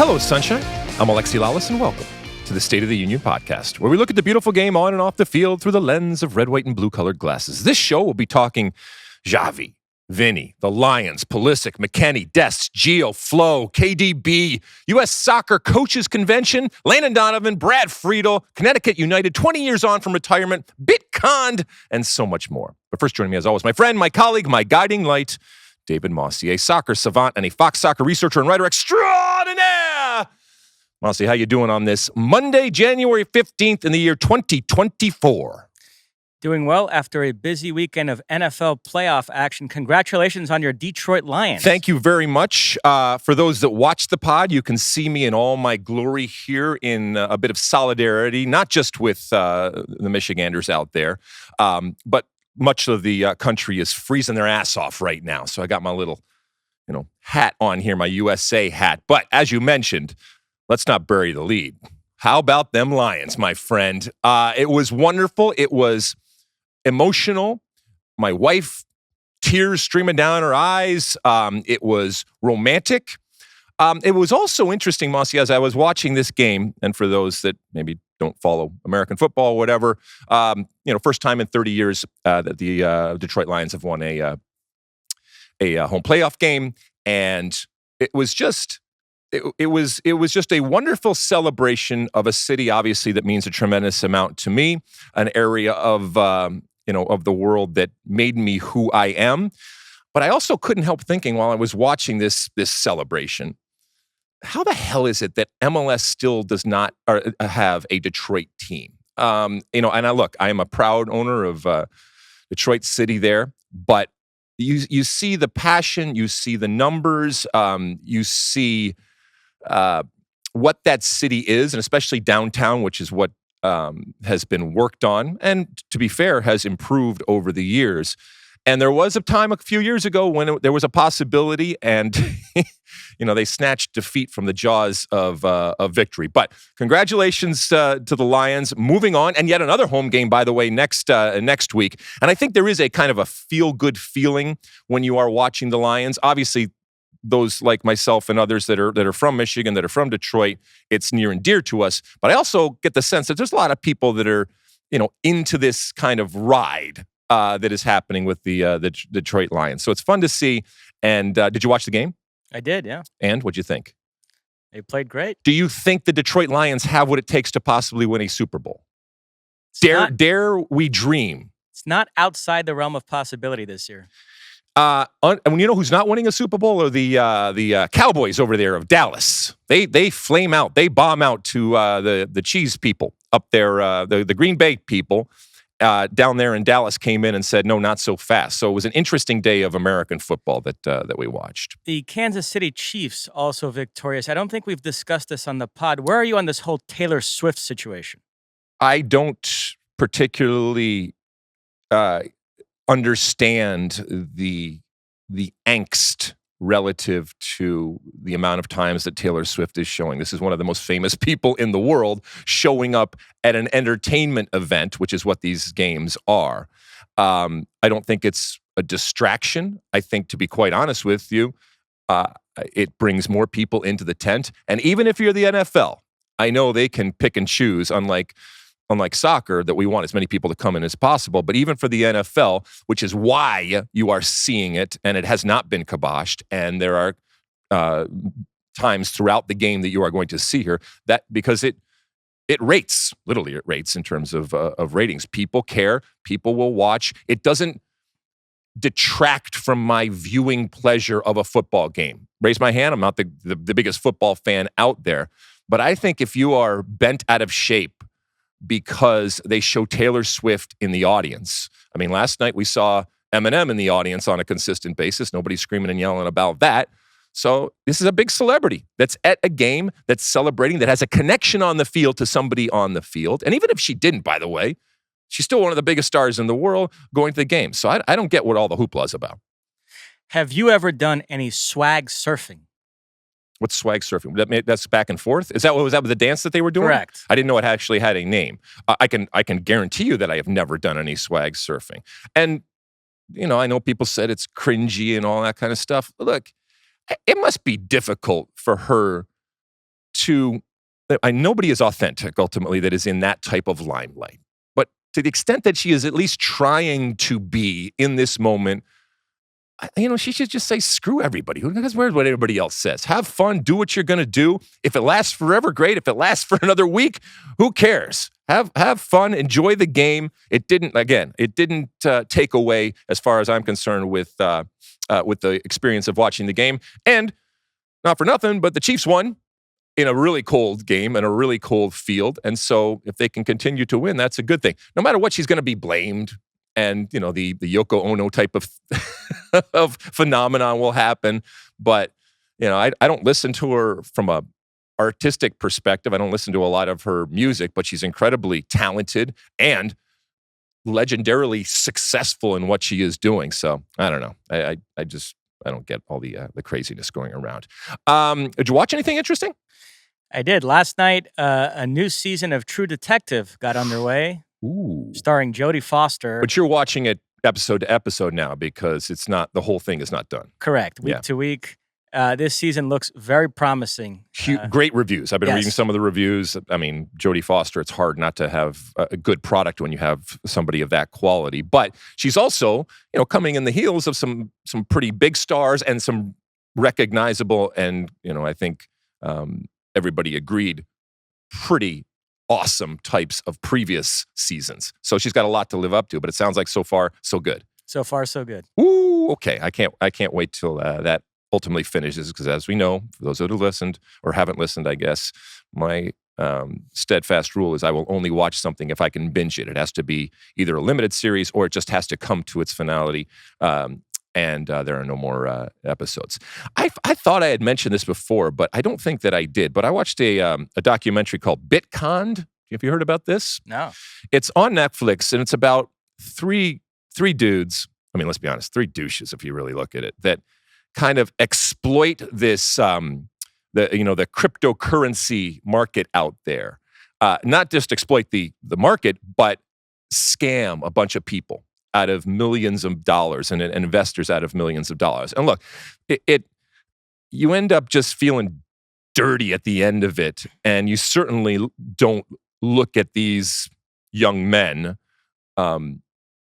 Hello, Sunshine. I'm Alexi Lalas, and welcome to the State of the Union podcast, where we look at the beautiful game on and off the field through the lens of red, white, and blue-colored glasses. This show will be talking Xavi, Vinny, the Lions, Pulisic, McKennie, Dest, Gio, Flo, KDB, U.S. Soccer Coaches Convention, Landon Donovan, Brad Friedel, Connecticut United, 20 years on from retirement, Bitconned, and so much more. But first, joining me as always, my friend, my colleague, my guiding light, David Mosse, a soccer savant and a Fox soccer researcher and writer extraordinaire. Mosse, how you doing on this Monday, January 15th in the year 2024? Doing well after a busy weekend of NFL playoff action. Congratulations on your Detroit Lions. Thank you very much. For those that watch the pod, you can see me in all my glory here in a bit of solidarity, not just with the Michiganders out there, but much of the country is freezing their ass off right now. So I got my little, hat on here, my USA hat. But as you mentioned, let's not bury the lead. How about them Lions, my friend? It was wonderful. It was emotional. My wife, tears streaming down her eyes. It was romantic. It was also interesting, Mosse, as I was watching this game, and for those that maybe don't follow American football or whatever, first time in 30 years that the Detroit Lions have won a home playoff game, and it was just just a wonderful celebration of a city, obviously, that means a tremendous amount to me, an area of of the world that made me who I am. But I also couldn't help thinking while I was watching this celebration, how the hell is it that MLS still does not have a Detroit team? And I am a proud owner of Detroit City there, but you see the passion, you see the numbers, you see what that city is, and especially downtown, which is what has been worked on, and to be fair, has improved over the years. And there was a time a few years ago when there was a possibility, and they snatched defeat from the jaws of victory. But congratulations to the Lions, moving on, and yet another home game, by the way, next week. And I think there is a kind of a feel-good feeling when you are watching the Lions. Obviously, those like myself and others that are from Michigan, that are from Detroit, it's near and dear to us. But I also get the sense that there's a lot of people that are, into this kind of ride that is happening with the Detroit Lions. So it's fun to see. And did you watch the game? I did, yeah. And what'd you think? They played great. Do you think the Detroit Lions have what it takes to possibly win a Super Bowl? Dare we dream? It's not outside the realm of possibility this year. And you know who's not winning a Super Bowl are the Cowboys over there of Dallas. They flame out. They bomb out to the cheese people up there. The Green Bay people down there in Dallas came in and said, no, not so fast. So it was an interesting day of American football that we watched. The Kansas City Chiefs also victorious. I don't think we've discussed this on the pod. Where are you on this whole Taylor Swift situation? I don't particularly understand the angst relative to the amount of times that Taylor Swift is showing. This is one of the most famous people in the world showing up at an entertainment event, which is what these games are. I don't think it's a distraction. I think, to be quite honest with you, it brings more people into the tent. And even if you're the NFL, I know they can pick and choose, unlike soccer, that we want as many people to come in as possible. But even for the NFL, which is why you are seeing it, and it has not been kiboshed, and there are times throughout the game that you are going to see here, that because it rates, literally it rates in terms of ratings. People care. People will watch. It doesn't detract from my viewing pleasure of a football game. Raise my hand. I'm not the biggest football fan out there. But I think if you are bent out of shape because they show Taylor Swift in the audience. I mean, last night we saw Eminem in the audience on a consistent basis. Nobody's screaming and yelling about that. So this is a big celebrity that's at a game, that's celebrating, that has a connection on the field to somebody on the field. And even if she didn't, by the way, she's still one of the biggest stars in the world going to the game. So I don't get what all the hoopla is about. Have you ever done any swag surfing? What's swag surfing? That's back and forth? Was that with the dance that they were doing? Correct. I didn't know it actually had a name. I can guarantee you that I have never done any swag surfing. And, I know people said it's cringy and all that kind of stuff. Look, it must be difficult for her nobody is authentic ultimately that is in that type of limelight. But to the extent that she is at least trying to be in this moment, she should just say, screw everybody. Who cares what everybody else says? Have fun. Do what you're going to do. If it lasts forever, great. If it lasts for another week, who cares? Have fun. Enjoy the game. It didn't take away, as far as I'm concerned, with the experience of watching the game. And not for nothing, but the Chiefs won in a really cold game and a really cold field. And so if they can continue to win, that's a good thing. No matter what, she's going to be blamed. And, the Yoko Ono type of of phenomenon will happen. But, I don't listen to her from a artistic perspective. I don't listen to a lot of her music, but she's incredibly talented and legendarily successful in what she is doing. So I don't know. I don't get all the craziness going around. Did you watch anything interesting? I did. Last night, a new season of True Detective got underway. Ooh. Starring Jodie Foster. But you're watching it episode to episode now because the whole thing is not done. Correct. Week to week. This season looks very promising. Great reviews. I've been reading some of the reviews. I mean, Jodie Foster, it's hard not to have a good product when you have somebody of that quality. But she's also, coming in the heels of some pretty big stars and some recognizable and, I think everybody agreed, pretty awesome types of previous seasons. So she's got a lot to live up to, but it sounds like so far, so good. So far, so good. Ooh, okay. I can't wait till that ultimately finishes, because as we know, for those that have listened or haven't listened, I guess, my steadfast rule is I will only watch something if I can binge it. It has to be either a limited series or it just has to come to its finality. And there are no more episodes. I thought I had mentioned this before, but I don't think that I did. But I watched a documentary called Bitconned. Have you heard about this? No. It's on Netflix, and it's about three dudes. I mean, let's be honest, three douches, if you really look at it, that kind of exploit this, the cryptocurrency market out there. Not just exploit the market, but scam a bunch of people out of millions of dollars and investors out of millions of dollars. And look, you end up just feeling dirty at the end of it. And you certainly don't look at these young men in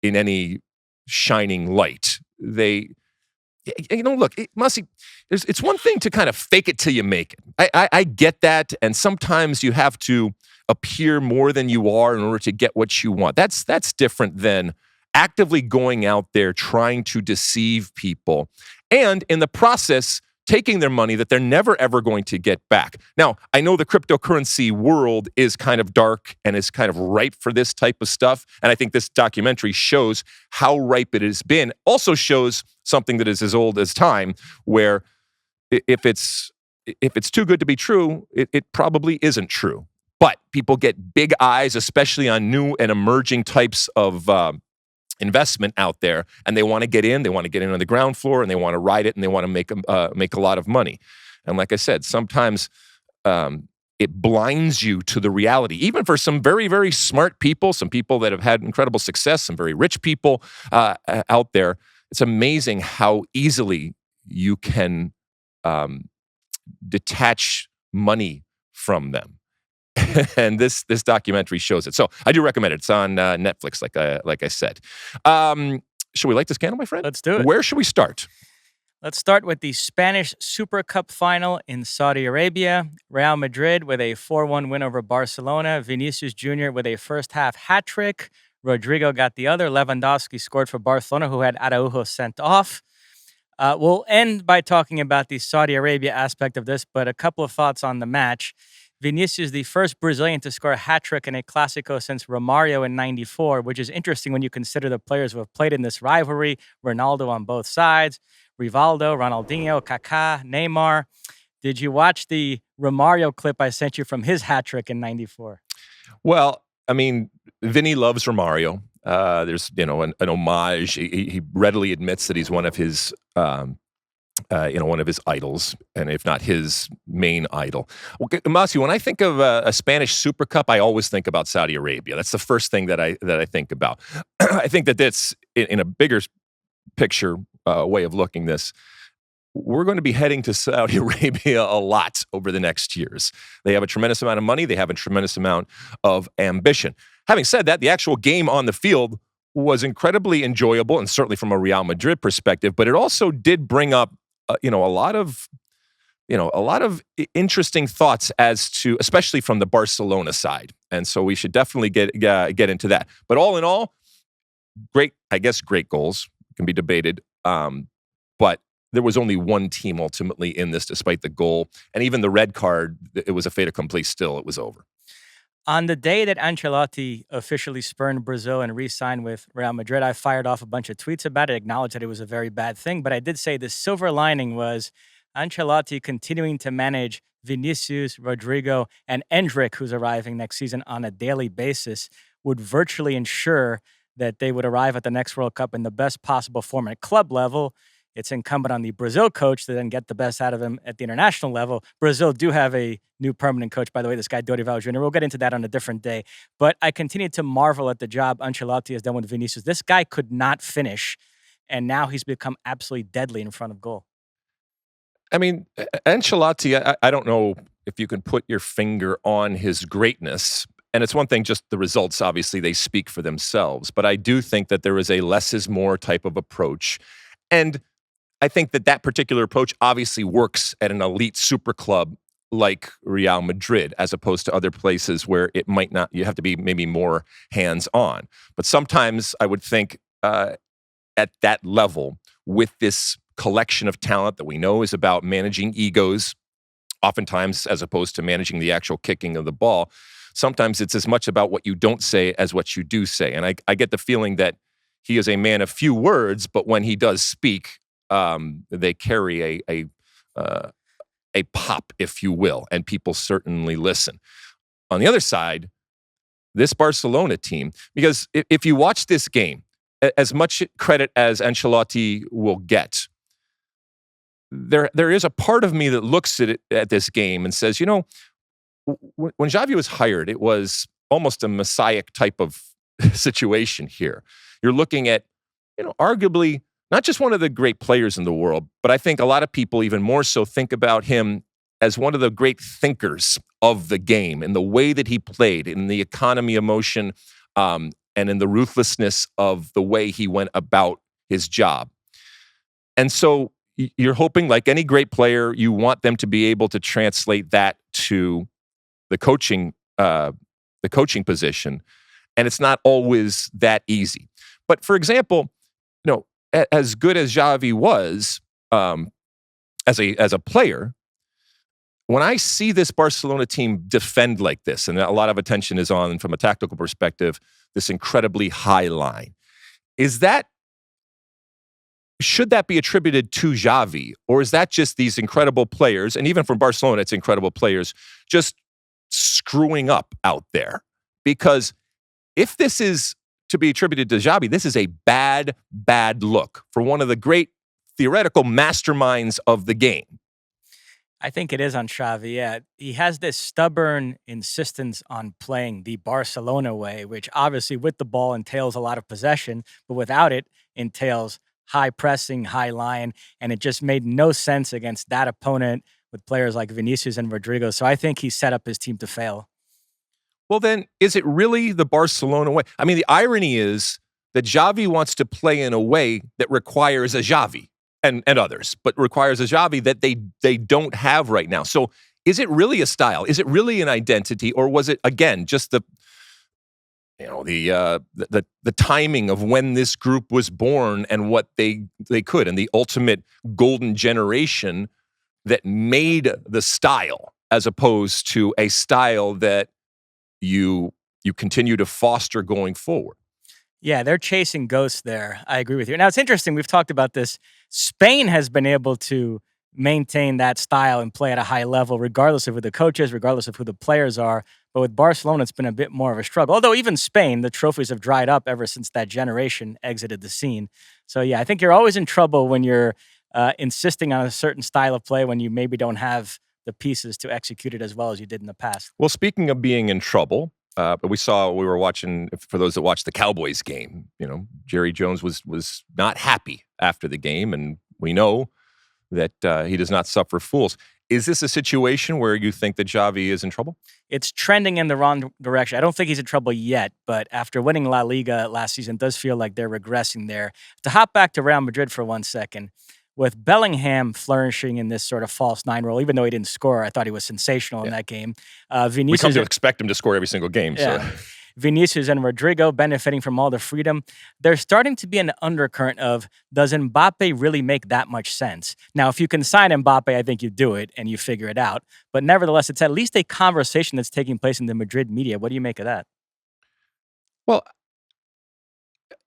any shining light. Look, it's one thing to kind of fake it till you make it. I get that. And sometimes you have to appear more than you are in order to get what you want. That's different than actively going out there trying to deceive people and in the process taking their money that they're never ever going to get back. Now, I know the cryptocurrency world is kind of dark and is kind of ripe for this type of stuff, and I think this documentary shows how ripe it has been. Also shows something that is as old as time, where if it's too good to be true, it probably isn't true. But people get big eyes, especially on new and emerging types of investment out there, and they want to get in. They want to get in on the ground floor, and they want to ride it, and they want to make a lot of money. And like I said, sometimes it blinds you to the reality. Even for some very, very smart people, some people that have had incredible success, some very rich people out there, it's amazing how easily you can detach money from them. And this documentary shows it. So I do recommend it. It's on Netflix, like I said. Should we light this candle, my friend? Let's do it. Where should we start? Let's start with the Spanish Super Cup final in Saudi Arabia. Real Madrid with a 4-1 win over Barcelona. Vinicius Jr. with a first-half hat trick. Rodrigo got the other. Lewandowski scored for Barcelona, who had Araujo sent off. We'll end by talking about the Saudi Arabia aspect of this, but a couple of thoughts on the match. Vinicius, the first Brazilian to score a hat-trick in a Clásico since Romario in '94, which is interesting when you consider the players who have played in this rivalry. Ronaldo on both sides, Rivaldo, Ronaldinho, Kaká, Neymar. Did you watch the Romario clip I sent you from his hat-trick in '94? Well, I mean, Vinny loves Romario. There's, an homage. He readily admits that he's one of his one of his idols, and if not his main idol. Well, Mosse, when I think of a Spanish Super Cup, I always think about Saudi Arabia. That's the first thing that I think about. I think that that's, in a bigger picture way of looking this, we're going to be heading to Saudi Arabia a lot over the next years. They have a tremendous amount of money. They have a tremendous amount of ambition. Having said that, the actual game on the field was incredibly enjoyable, and certainly from a Real Madrid perspective, but it also did bring up, a lot of interesting thoughts as to, especially from the Barcelona side. And so we should definitely get into that. But all in all, great goals can be debated. But there was only one team ultimately in this, despite the goal. And even the red card, it was a fait accompli still. It was over. On the day that Ancelotti officially spurned Brazil and re-signed with Real Madrid, I fired off a bunch of tweets about it, acknowledged that it was a very bad thing. But I did say the silver lining was Ancelotti continuing to manage Vinicius, Rodrigo, and Endrick, who's arriving next season on a daily basis, would virtually ensure that they would arrive at the next World Cup in the best possible form at club level. It's incumbent on the Brazil coach to then get the best out of him at the international level. Brazil do have a new permanent coach, by the way, this guy Dorival Jr. We'll get into that on a different day. But I continue to marvel at the job Ancelotti has done with Vinicius. This guy could not finish, and now he's become absolutely deadly in front of goal. I mean, Ancelotti, I don't know if you can put your finger on his greatness. And it's one thing, just the results, obviously, they speak for themselves. But I do think that there is a less is more type of approach. And I think that particular approach obviously works at an elite super club like Real Madrid, as opposed to other places where it might not, you have to be maybe more hands-on. But sometimes I would think at that level, with this collection of talent that we know is about managing egos, oftentimes as opposed to managing the actual kicking of the ball, sometimes it's as much about what you don't say as what you do say. And I get the feeling that he is a man of few words, but when he does speak, they carry a pop, if you will, and people certainly listen. On the other side, this Barcelona team, because if you watch this game, as much credit as Ancelotti will get, there is a part of me that looks at this game and says, when Xavi was hired, it was almost a messiah type of situation here. You're looking at, arguably not just one of the great players in the world, but I think a lot of people even more so think about him as one of the great thinkers of the game and the way that he played, in the economy of motion, and in the ruthlessness of the way he went about his job. And so you're hoping, like any great player, you want them to be able to translate that to the coaching position. And it's not always that easy. But for example, as good as Xavi was as a player, when I see this Barcelona team defend like this, and a lot of attention is on, from a tactical perspective, this incredibly high line, should that be attributed to Xavi, or is that just these incredible players, and even from Barcelona, it's incredible players, just screwing up out there? Because if this is to be attributed to Xavi, this is a bad, bad look for one of the great theoretical masterminds of the game. I think it is on Xavi, yeah. He has this stubborn insistence on playing the Barcelona way, which obviously with the ball entails a lot of possession, but without it entails high pressing, high line, and it just made no sense against that opponent with players like Vinicius and Rodrigo. So I think he set up his team to fail. Well, then, is it really the Barcelona way? I mean, the irony is that Xavi wants to play in a way that requires a Xavi and others, but requires a Xavi that they don't have right now. So is it really a style? Is it really an identity? Or was it, again, just the timing of when this group was born and what they could, and the ultimate golden generation that made the style, as opposed to a style that you continue to foster going forward? Yeah, they're chasing ghosts there. I agree with you. Now, it's interesting. We've talked about this. Spain has been able to maintain that style and play at a high level, regardless of who the coach is, regardless of who the players are. But with Barcelona, it's been a bit more of a struggle. Although even Spain, the trophies have dried up ever since that generation exited the scene. So, yeah, I think you're always in trouble when you're insisting on a certain style of play when you maybe don't have the pieces to execute it as well as you did in the past. Well, speaking of being in trouble, we were watching, for those that watched the Cowboys game, Jerry Jones was not happy after the game, and we know that he does not suffer fools. Is this a situation where you think that Xavi is in trouble? It's trending in the wrong direction. I don't think he's in trouble yet, but after winning La Liga last season, it does feel like they're regressing there. To hop back to Real Madrid for 1 second, with Bellingham flourishing in this sort of false nine role, even though he didn't score, I thought he was sensational in that game. We come to expect him to score every single game. Yeah. So. Vinicius and Rodrigo benefiting from all the freedom. There's starting to be an undercurrent of, does Mbappe really make that much sense? Now, if you can sign Mbappe, I think you do it and you figure it out. But nevertheless, it's at least a conversation that's taking place in the Madrid media. What do you make of that? Well,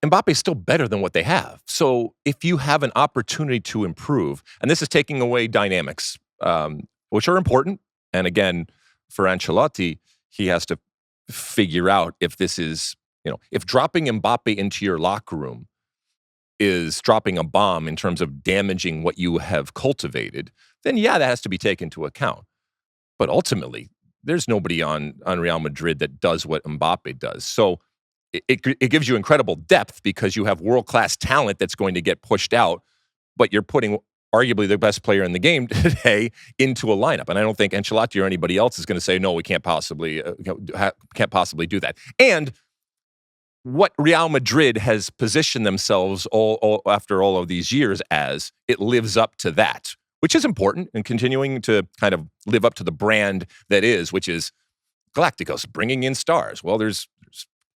Mbappe is still better than what they have. So if you have an opportunity to improve, and this is taking away dynamics, which are important. And again, for Ancelotti, he has to figure out if this is, if dropping Mbappe into your locker room is dropping a bomb in terms of damaging what you have cultivated, then yeah, that has to be taken into account. But ultimately, there's nobody on Real Madrid that does what Mbappe does. So it gives you incredible depth because you have world-class talent that's going to get pushed out, but you're putting arguably the best player in the game today into a lineup. And I don't think Ancelotti or anybody else is going to say, no, we can't possibly do that. And what Real Madrid has positioned themselves all after all of these years as, it lives up to that, which is important, and continuing to kind of live up to the brand that is, which is Galacticos, bringing in stars. Well, there's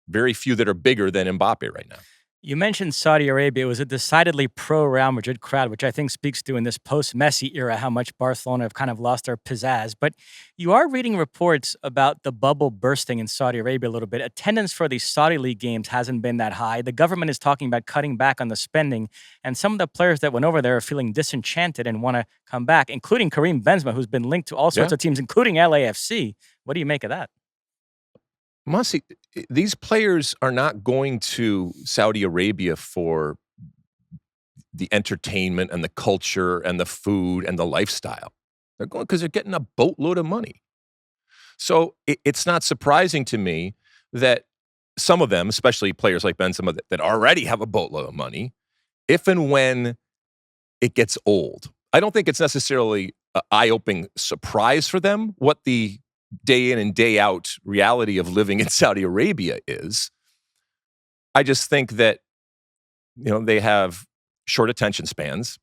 very few that are bigger than Mbappe right now. You mentioned Saudi Arabia. It was a decidedly pro-Real Madrid crowd, which I think speaks to, in this post-Messi era, how much Barcelona have kind of lost their pizzazz. But you are reading reports about the bubble bursting in Saudi Arabia a little bit. Attendance for the Saudi League games hasn't been that high. The government is talking about cutting back on the spending. And some of the players that went over there are feeling disenchanted and want to come back, including Karim Benzema, who's been linked to all sorts of teams, including LAFC. What do you make of that? Mosse, these players are not going to Saudi Arabia for the entertainment and the culture and the food and the lifestyle. They're going because they're getting a boatload of money. So it's not surprising to me that some of them, especially players like Benzema that already have a boatload of money, if and when it gets old. I don't think it's necessarily an eye-opening surprise for them what the day in and day out reality of living in Saudi Arabia is. I just think that, they have short attention spans,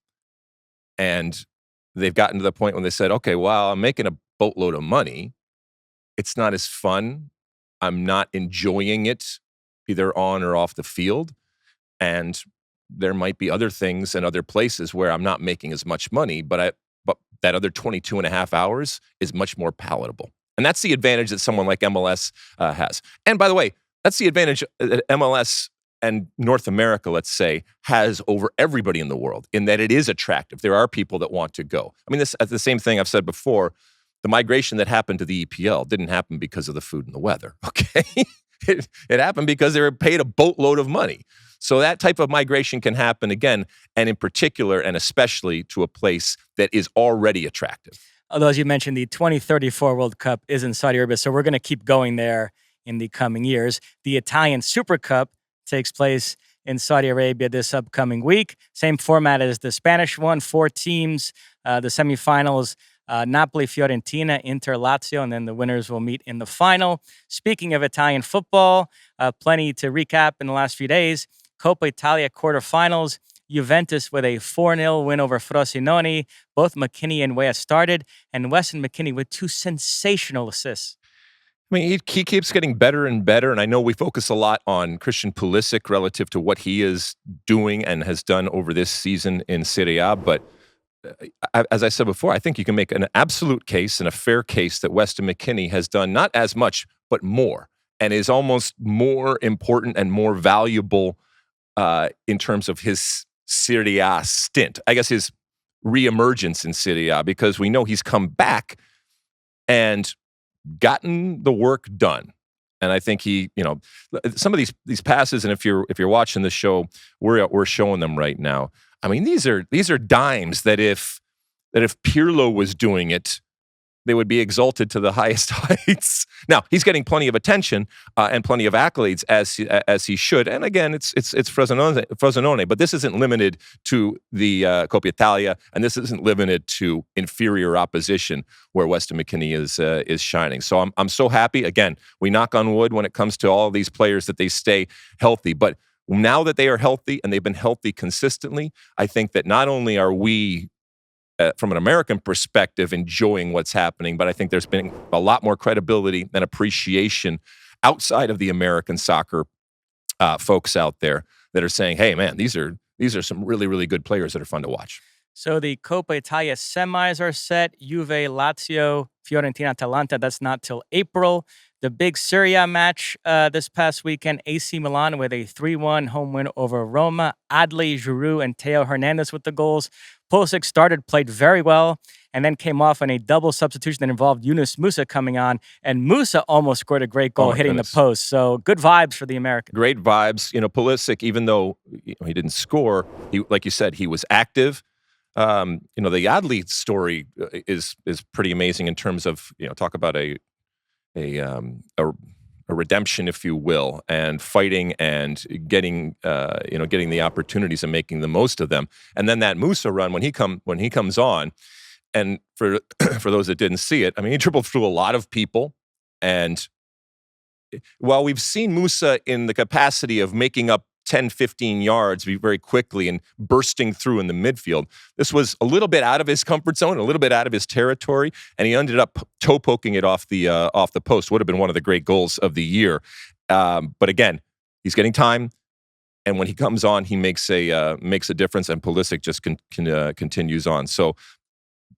and they've gotten to the point when they said, okay, well, I'm making a boatload of money. It's not as fun. I'm not enjoying it either on or off the field. And there might be other things and other places where I'm not making as much money, but that other 22 and a half hours is much more palatable. And that's the advantage that someone like MLS has. And by the way, that's the advantage that MLS and North America, let's say, has over everybody in the world, in that it is attractive. There are people that want to go. I mean, this the same thing I've said before. The migration that happened to the EPL didn't happen because of the food and the weather, okay? It happened because they were paid a boatload of money. So that type of migration can happen again, and in particular, and especially to a place that is already attractive. Although, as you mentioned, the 2034 World Cup is in Saudi Arabia, so we're going to keep going there in the coming years. The Italian Super Cup takes place in Saudi Arabia this upcoming week. Same format as the Spanish one, 4 teams. The semifinals, Napoli, Fiorentina, Inter, Lazio, and then the winners will meet in the final. Speaking of Italian football, plenty to recap in the last few days. Coppa Italia quarterfinals. Juventus with a 4-0 win over Frosinone. Both McKennie and Weah started, and Weston McKennie with 2 sensational assists. I mean, he keeps getting better and better, and I know we focus a lot on Christian Pulisic relative to what he is doing and has done over this season in Serie A, but as I said before, I think you can make an absolute case and a fair case that Weston McKennie has done not as much, but more, and is almost more important and more valuable in terms of his Serie A stint, I guess his reemergence in Serie A, because we know he's come back and gotten the work done. And I think he, some of these passes, and if you're watching the show, we're showing them right now. I mean, these are dimes that if Pirlo was doing it, they would be exalted to the highest heights. Now, he's getting plenty of attention and plenty of accolades as he should. And again, it's Frosinone, but this isn't limited to the Coppa Italia, and this isn't limited to inferior opposition where Weston McKennie is shining. So I'm so happy. Again, we knock on wood when it comes to all of these players that they stay healthy. But now that they are healthy and they've been healthy consistently, I think that not only are we from an American perspective, enjoying what's happening, but I think there's been a lot more credibility and appreciation outside of the American soccer folks out there that are saying, "Hey, man, these are some really, really good players that are fun to watch." So the Coppa Italia semis are set. Juve, Lazio, Fiorentina, Atalanta. That's not till April. The big Serie A match this past weekend, AC Milan with a 3-1 home win over Roma. Adli, Giroud, and Theo Hernandez with the goals. Pulisic started, played very well, and then came off on a double substitution that involved Yunus Musa coming on. And Musa almost scored a great goal hitting the post. So good vibes for the Americans. Great vibes. Pulisic, even though he didn't score, like you said, he was active. The Adli story is pretty amazing in terms of, talk about a redemption, if you will, and fighting and getting the opportunities and making the most of them. And then that Musa run when he comes on, and for those that didn't see it, I mean, he dribbled through a lot of people. And while we've seen Musa in the capacity of making up 10, 15 yards very quickly and bursting through in the midfield, this was a little bit out of his comfort zone, a little bit out of his territory, and he ended up toe poking it off the post. Would have been one of the great goals of the year. But again, he's getting time, and when he comes on, he makes a difference, and Pulisic just continues on. So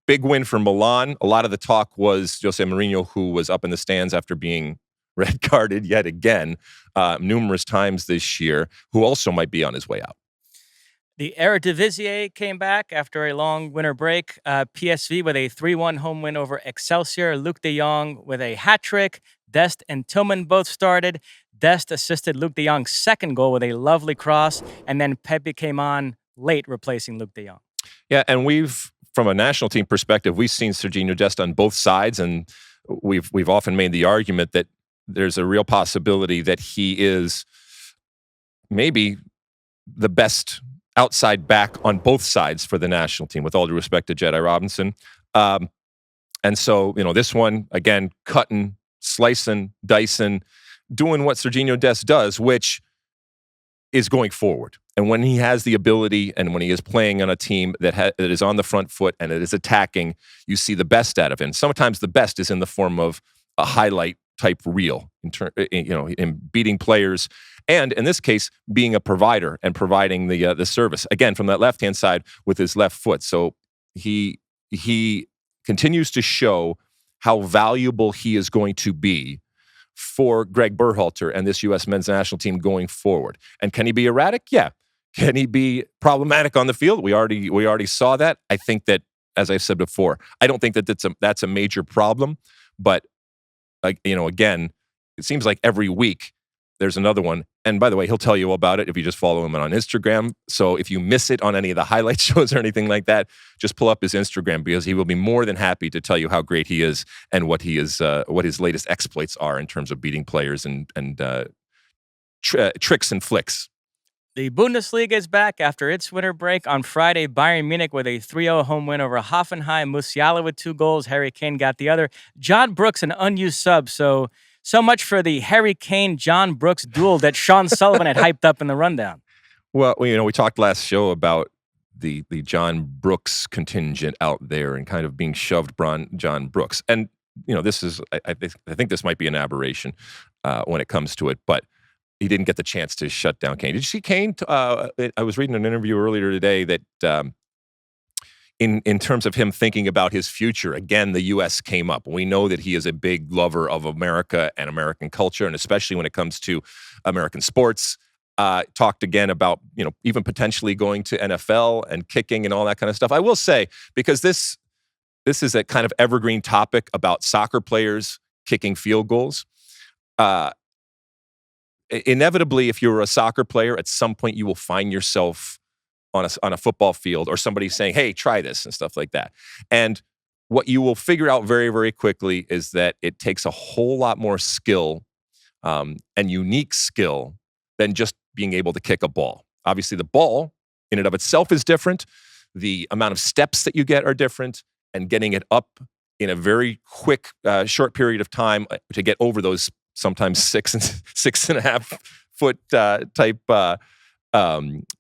big win for Milan. A lot of the talk was Jose Mourinho, who was up in the stands after being red carded yet again numerous times this year, who also might be on his way out. The Eredivisie came back after a long winter break. PSV with a 3-1 home win over Excelsior. Luc de Jong with a hat trick. Dest and Tillman both started. Dest assisted Luc de Jong's second goal with a lovely cross, and then Pepe came on late, replacing Luc de Jong. Yeah, and from a national team perspective, we've seen Sergino Dest on both sides, and we've often made the argument that there's a real possibility that he is maybe the best outside back on both sides for the national team, with all due respect to Jedi Robinson. And so, this one, again, cutting, slicing, dicing, doing what Sergino Dest does, which is going forward. And when he has the ability and when he is playing on a team that is on the front foot and it is attacking, you see the best out of him. Sometimes the best is in the form of a highlight type reel, in beating players, and in this case, being a provider and providing the service again from that left hand side with his left foot. So he continues to show how valuable he is going to be for Greg Berhalter and this U.S. men's national team going forward. And can he be erratic? Yeah. Can he be problematic on the field? We already saw that. I think that, as I've said before, I don't think that that's a major problem, but again, it seems like every week there's another one. And by the way, he'll tell you about it if you just follow him on Instagram. So if you miss it on any of the highlight shows or anything like that, just pull up his Instagram, because he will be more than happy to tell you how great he is and what his latest exploits are in terms of beating players and tricks and flicks. The Bundesliga is back after its winter break. On Friday, Bayern Munich with a 3-0 home win over Hoffenheim. Musiala with 2 goals. Harry Kane got the other. John Brooks, an unused sub. So much for the Harry Kane-John Brooks duel that Sean Sullivan had hyped up in the rundown. Well, we talked last show about the John Brooks contingent out there and kind of being shoved John Brooks. And, this is, I think this might be an aberration when it comes to it, but he didn't get the chance to shut down Kane. Did you see Kane? I was reading an interview earlier today that in terms of him thinking about his future, again, the U.S. came up. We know that he is a big lover of America and American culture, and especially when it comes to American sports. Talked again about, even potentially going to NFL and kicking and all that kind of stuff. I will say, because this is a kind of evergreen topic about soccer players kicking field goals. Inevitably, if you're a soccer player, at some point you will find yourself on a football field, or somebody saying, "Hey, try this," and stuff like that. And what you will figure out very, very quickly is that it takes a whole lot more skill and unique skill than just being able to kick a ball. Obviously, the ball in and of itself is different. The amount of steps that you get are different, and getting it up in a very quick, short period of time to get over those sometimes 6.5 foot type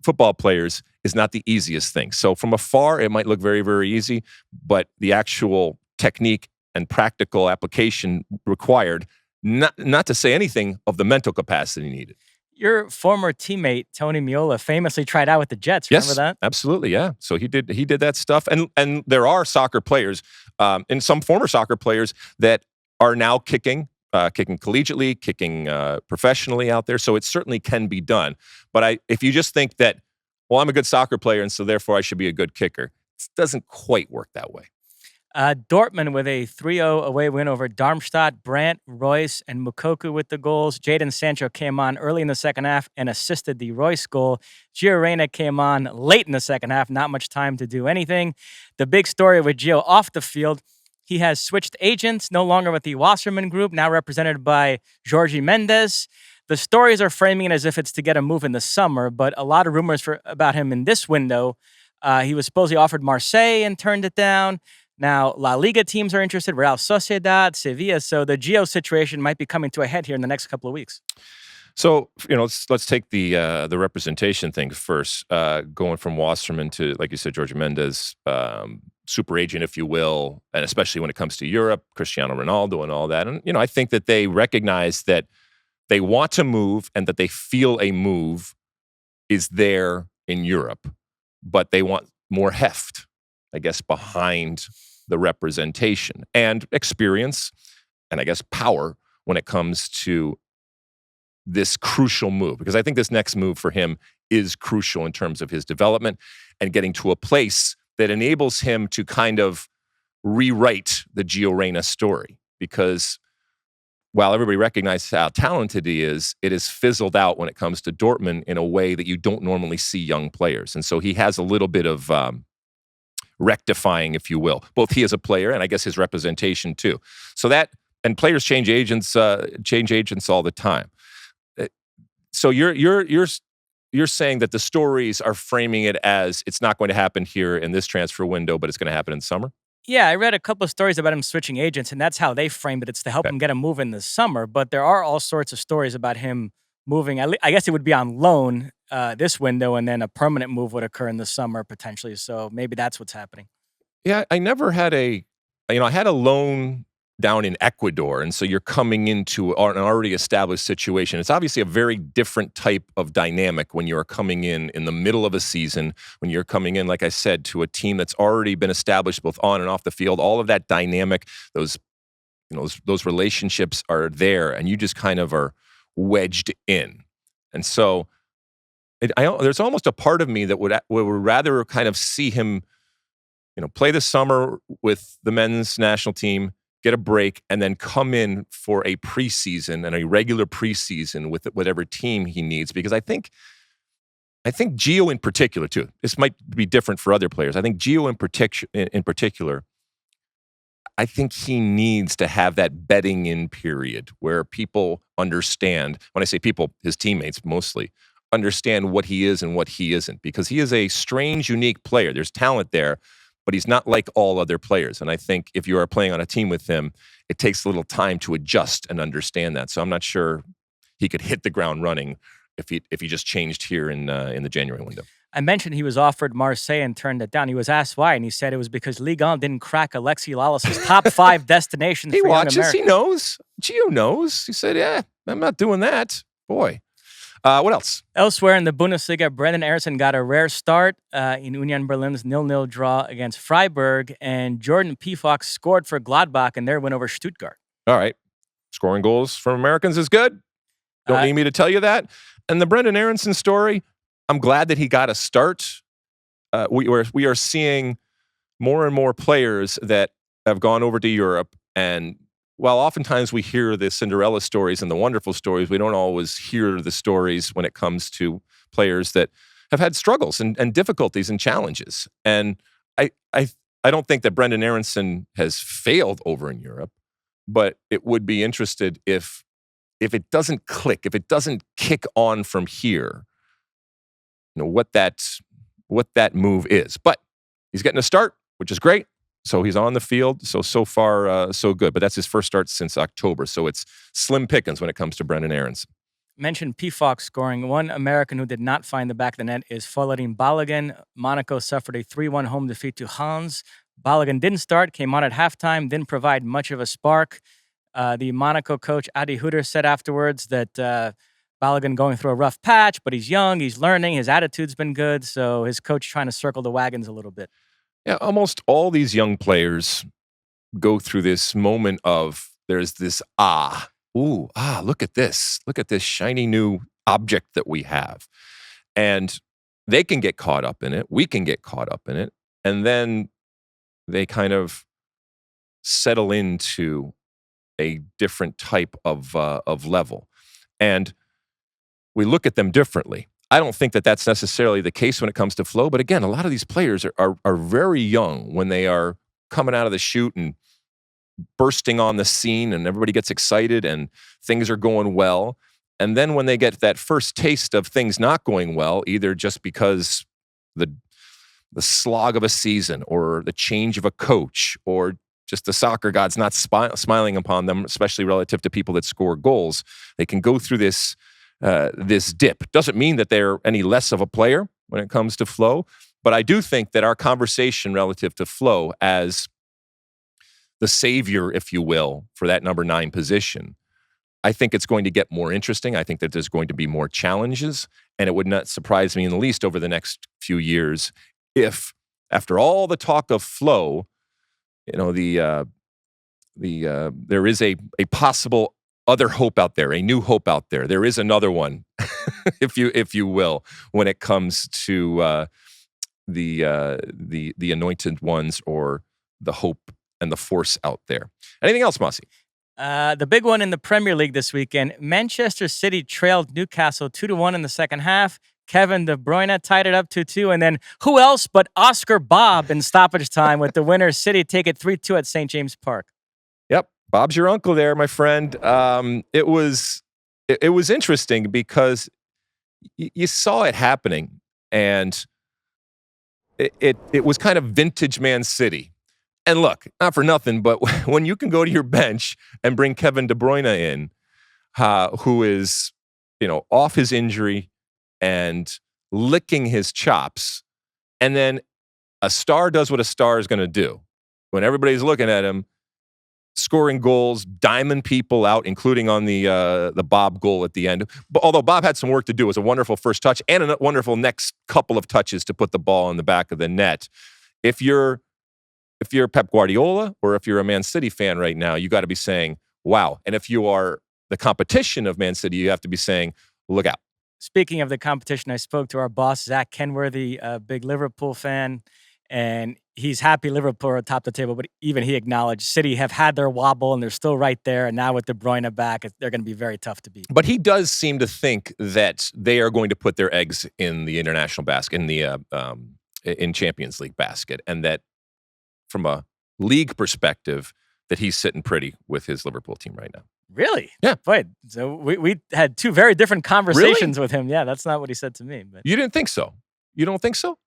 football players is not the easiest thing. So from afar, it might look very, very easy, but the actual technique and practical application required, not to say anything of the mental capacity needed. Your former teammate, Tony Meola, famously tried out with the Jets. Remember that? Absolutely, yeah. So he did that stuff. And there are soccer players, and some former soccer players that are now kicking collegiately, kicking professionally out there. So it certainly can be done. But if you just think that, well, I'm a good soccer player, and so therefore I should be a good kicker, it doesn't quite work that way. Dortmund with a 3-0 away win over Darmstadt. Brandt, Royce, and Mukoku with the goals. Jadon Sancho came on early in the second half and assisted the Royce goal. Gio Reyna came on late in the second half, not much time to do anything. The big story with Gio off the field, he has switched agents, no longer with the Wasserman Group, now represented by Jorge Mendes. The stories are framing it as if it's to get a move in the summer, but a lot of rumors about him in this window. He was supposedly offered Marseille and turned it down. Now, La Liga teams are interested, Real Sociedad, Sevilla, so the Gio situation might be coming to a head here in the next couple of weeks. So, let's take the representation thing first. Going from Wasserman to, like you said, Jorge Mendes, super agent, if you will, and especially when it comes to Europe, Cristiano Ronaldo and all that. And, I think that they recognize that they want to move and that they feel a move is there in Europe, but they want more heft, I guess, behind the representation and experience and, I guess, power when it comes to this crucial move. Because I think this next move for him is crucial in terms of his development and getting to a place that enables him to kind of rewrite the Gio Reyna story. Because while everybody recognizes how talented he is, it has fizzled out when it comes to Dortmund in a way that you don't normally see young players. And so he has a little bit of rectifying, if you will, both he as a player and I guess his representation too. So that, and players change agents all the time. So you're saying that the stories are framing it as it's not going to happen here in this transfer window, but it's going to happen in the summer? Yeah, I read a couple of stories about him switching agents, and that's how they framed it. It's to help him get a move in the summer, but there are all sorts of stories about him moving. I guess it would be on loan this window, and then a permanent move would occur in the summer potentially. So maybe that's what's happening. Yeah, I never had I had a loan down in Ecuador, and so you're coming into an already established situation. It's obviously a very different type of dynamic when you're coming in the middle of a season, when you're coming in, like I said, to a team that's already been established both on and off the field. All of that dynamic, those relationships are there, and you just kind of are wedged in. And so there's almost a part of me that would rather kind of see him, play the summer with the men's national team, get a break, and then come in for a preseason and a regular preseason with whatever team he needs. Because I think Gio in particular too, this might be different for other players. I think Gio in particular, I think he needs to have that bedding in period where people understand, when I say people, his teammates mostly, understand what he is and what he isn't. Because he is a strange, unique player. There's talent there, but he's not like all other players. And I think if you are playing on a team with him, it takes a little time to adjust and understand that. So I'm not sure he could hit the ground running if he just changed here in the January window. I mentioned he was offered Marseille and turned it down. He was asked why, and he said it was because Ligue 1 didn't crack Alexi Lalas' top 5 destinations. He for watches, young America. He knows. Gio knows. He said, yeah, I'm not doing that. Boy. What else? Elsewhere in the Bundesliga, Brendan Aronson got a rare start in Union Berlin's 0-0 draw against Freiburg, and Jordan Pefok scored for Gladbach in their win over Stuttgart. All right. Scoring goals from Americans is good. Don't need me to tell you that. And the Brendan Aronson story, I'm glad that he got a start. We are seeing more and more players that have gone over to Europe, and while oftentimes we hear the Cinderella stories and the wonderful stories, we don't always hear the stories when it comes to players that have had struggles and difficulties and challenges. And I don't think that Brendan Aronson has failed over in Europe, but it would be interested if it doesn't click, if it doesn't kick on from here, what that move is. But he's getting a start, which is great. So he's on the field. So far, so good. But that's his first start since October. So it's slim pickings when it comes to Brendan Aronson. Mentioned Pefok scoring. One American who did not find the back of the net is Folarin Balogun. Monaco suffered a 3-1 home defeat to Hans. Balogun didn't start, came on at halftime, didn't provide much of a spark. The Monaco coach, Adi Hutter, said afterwards that Balogun going through a rough patch, but he's young, he's learning, his attitude's been good, so his coach trying to circle the wagons a little bit. Yeah, almost all these young players go through this moment of there's this look at this shiny new object that we have. And they can get caught up in it. We can get caught up in it. And then they kind of settle into a different type of level. And we look at them differently. I don't think that that's necessarily the case when it comes to flow. But again, a lot of these players are very young when they are coming out of the chute and bursting on the scene and everybody gets excited and things are going well. And then when they get that first taste of things not going well, either just because the slog of a season or the change of a coach or just the soccer gods not smiling upon them, especially relative to people that score goals, they can go through this dip. Doesn't mean that they're any less of a player when it comes to flow, but I do think that our conversation relative to flow as the savior, if you will, for that number 9 position, I think it's going to get more interesting. I think that there's going to be more challenges, and it would not surprise me in the least over the next few years if, after all the talk of flow, there is a possible other hope out there, a new hope out there. There is another one, if you will, when it comes to the anointed ones or the hope and the force out there. Anything else, Mosse? The big one in the Premier League this weekend, Manchester City trailed Newcastle 2-1 in the second half. Kevin De Bruyne tied it up 2-2. And then who else but Oscar Bob in stoppage time with the winner. City take it 3-2 at St. James Park. Yep. Bob's your uncle there, my friend. It was interesting because you saw it happening, and it was kind of vintage Man City. And look, not for nothing, but when you can go to your bench and bring Kevin De Bruyne in, who is, off his injury and licking his chops, and then a star does what a star is going to do. When everybody's looking at him, scoring goals, diamond people out, including on the Bob goal at the end. But although Bob had some work to do, it was a wonderful first touch and a wonderful next couple of touches to put the ball in the back of the net. If you're Pep Guardiola or if you're a Man City fan right now, you got to be saying, wow. And if you are the competition of Man City, you have to be saying, look out. Speaking of the competition, I spoke to our boss, Zach Kenworthy, a big Liverpool fan, and he's happy Liverpool are atop the table, but even he acknowledged City have had their wobble and they're still right there. And now with De Bruyne back, they're going to be very tough to beat. But he does seem to think that they are going to put their eggs in the international basket, in Champions League basket, and that from a league perspective, that he's sitting pretty with his Liverpool team right now. Really? Yeah. Boy, so we had two very different conversations with him. Yeah, that's not what he said to me. But you didn't think so? You don't think so?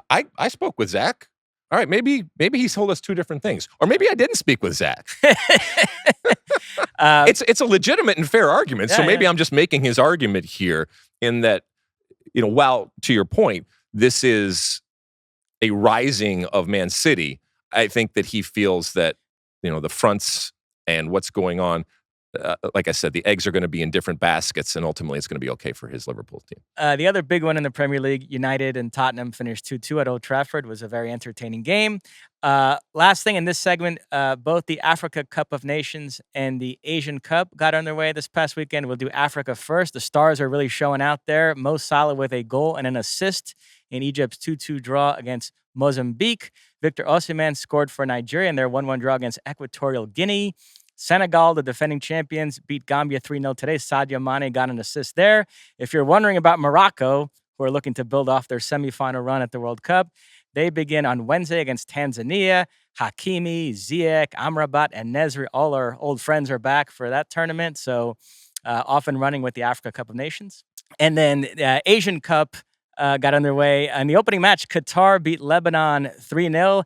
I spoke with Zach. All right, maybe he told us two different things, or maybe I didn't speak with Zach. It's a legitimate and fair argument. So maybe I'm just making his argument here in that, while to your point, this is a rising of Man City, I think that he feels that, the fronts and what's going on, like I said, the eggs are going to be in different baskets, and ultimately it's going to be okay for his Liverpool team. The other big one in the Premier League, United and Tottenham finished 2-2 at Old Trafford. It was a very entertaining game. Last thing in this segment, both the Africa Cup of Nations and the Asian Cup got underway this past weekend. We'll do Africa first. The stars are really showing out there. Mo Salah with a goal and an assist in Egypt's 2-2 draw against Mozambique. Victor Osimhen scored for Nigeria in their 1-1 draw against Equatorial Guinea. Senegal, the defending champions, beat Gambia 3-0 today. Sadio Mane got an assist there. If you're wondering about Morocco, who are looking to build off their semifinal run at the World Cup, They begin on Wednesday against Tanzania. Hakimi, Ziyech, Amrabat, and Nesri, all our old friends, are back for that tournament. So off and running with the Africa Cup of Nations. And then Asian Cup got underway. In the opening match, Qatar beat Lebanon 3-0.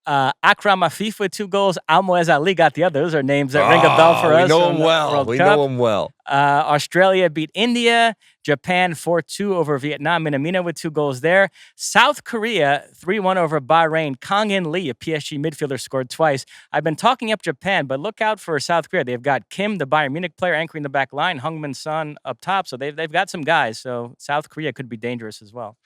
Akram Afif with 2 goals. Almoez Ali got the other. Those are names that ring a bell for us. We know him well. We know him well. Australia beat India. Japan 4-2 over Vietnam. Minamino with 2 goals there. South Korea 3-1 over Bahrain. Kang In Lee, a PSG midfielder, scored twice. I've been talking up Japan, but look out for South Korea. They've got Kim, the Bayern Munich player, anchoring the back line. Heung-min Son up top. So they've got some guys. So South Korea could be dangerous as well.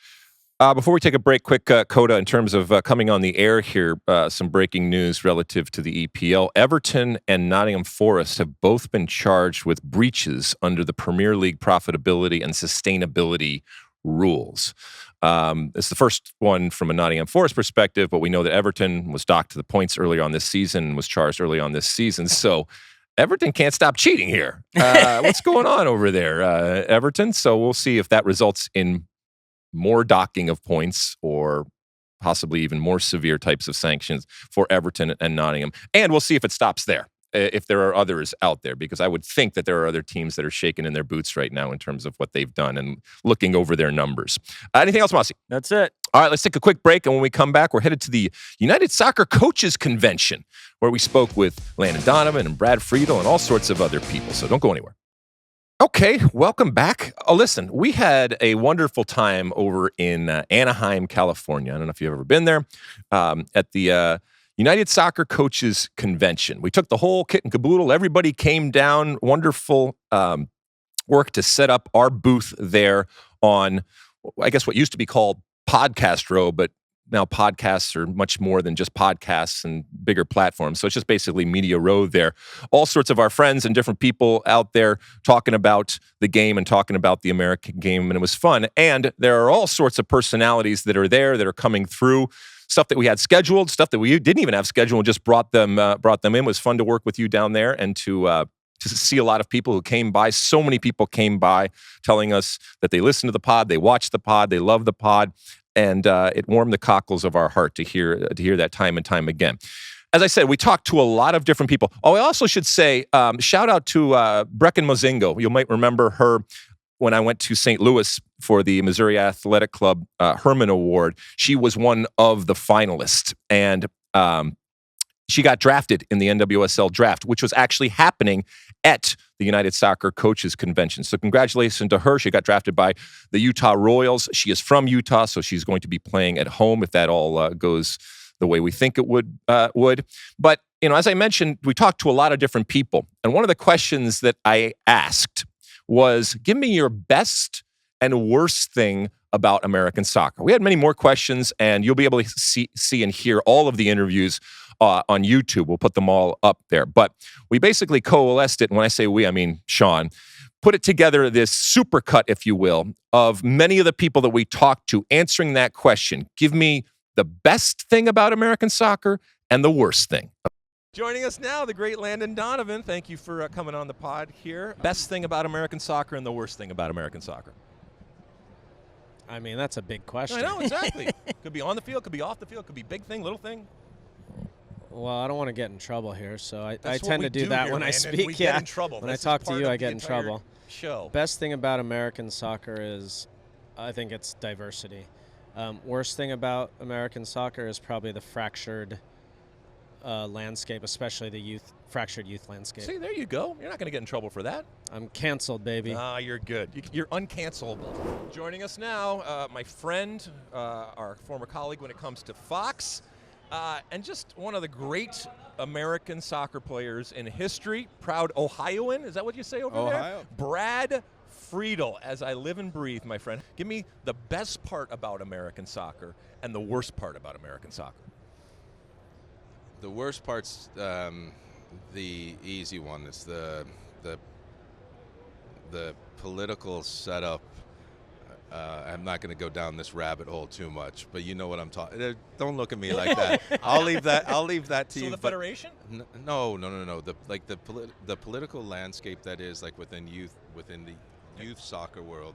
Before we take a break, quick, Coda, in terms of coming on the air here, some breaking news relative to the EPL. Everton and Nottingham Forest have both been charged with breaches under the Premier League profitability and sustainability rules. It's the first one from a Nottingham Forest perspective, but we know that Everton was docked to the points earlier on this season, was charged early on this season. So Everton can't stop cheating here. What's going on over there, Everton? So we'll see if that results in more docking of points or possibly even more severe types of sanctions for Everton and Nottingham. And we'll see if it stops there, if there are others out there, because I would think that there are other teams that are shaking in their boots right now in terms of what they've done and looking over their numbers. Anything else, Mosse? That's it. All right, let's take a quick break. And when we come back, we're headed to the United Soccer Coaches Convention, where we spoke with Landon Donovan and Brad Friedel and all sorts of other people. So don't go anywhere. Okay, welcome back. Listen, we had a wonderful time over in Anaheim, California. I don't know if you've ever been there, at the United Soccer Coaches Convention. We took the whole kit and caboodle. Everybody came down. Wonderful work to set up our booth there on, I guess, what used to be called Podcast Row, but now podcasts are much more than just podcasts and bigger platforms. So it's just basically Media Row there. All sorts of our friends and different people out there talking about the game and talking about the American game, and it was fun. And there are all sorts of personalities that are there that are coming through. Stuff that we had scheduled, stuff that we didn't even have scheduled, just brought them in. It was fun to work with you down there and to see a lot of people who came by. So many people came by telling us that they listened to the pod, they watched the pod, they love the pod. And it warmed the cockles of our heart to hear that time and time again. As I said, we talked to a lot of different people. Oh, I also should say, shout out to Brecken Mozingo. You might remember her when I went to St. Louis for the Missouri Athletic Club Herman Award. She was one of the finalists, and she got drafted in the NWSL draft, which was actually happening at the United Soccer Coaches Convention. So congratulations to her. She got drafted by the Utah Royals. She is from Utah, so she's going to be playing at home if that all goes the way we think it would. But, as I mentioned, we talked to a lot of different people. And one of the questions that I asked was, give me your best and worst thing about American soccer. We had many more questions, and you'll be able to see and hear all of the interviews on YouTube. We'll put them all up there. But we basically coalesced it, and when I say we, I mean Sean, put it together, this supercut, if you will, of many of the people that we talked to answering that question. Give me the best thing about American soccer and the worst thing. Joining us now, the great Landon Donovan. Thank you for coming on the pod here. Best thing about American soccer and the worst thing about American soccer. I mean, that's a big question. I know, exactly. Could be on the field, could be off the field, could be big thing, little thing. Well, I don't want to get in trouble here, so I tend to do that when I speak. We get in trouble. When I talk to you, I get in trouble. Show. Best thing about American soccer is, I think it's diversity. Worst thing about American soccer is probably the fractured landscape, especially the fractured youth landscape. See, there you go. You're not going to get in trouble for that. I'm canceled, baby. Ah, you're good. You're uncancelable. Joining us now, my friend, our former colleague when it comes to Fox, and just one of the great American soccer players in history, proud Ohioan. Is that what you say over there? Brad Friedel, as I live and breathe, my friend. Give me the best part about American soccer and the worst part about American soccer. The worst part's the easy one. It's the political setup. I'm not going to go down this rabbit hole too much, but you know what I'm talking. Don't look at me like that. I'll leave that to you. So the Federation? No. The political landscape that is like within the youth soccer world.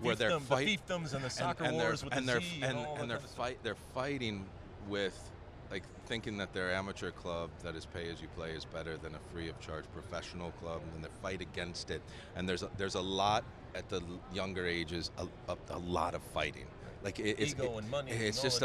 where they're fighting, the fiefdoms and the soccer wars with the Z and all that kind of stuff. They're fighting with, like, thinking that their amateur club that is pay as you play is better than a free of charge professional club, and they fight against it. And there's a lot at the younger ages, a lot of fighting. Like it's ego and money. It's and just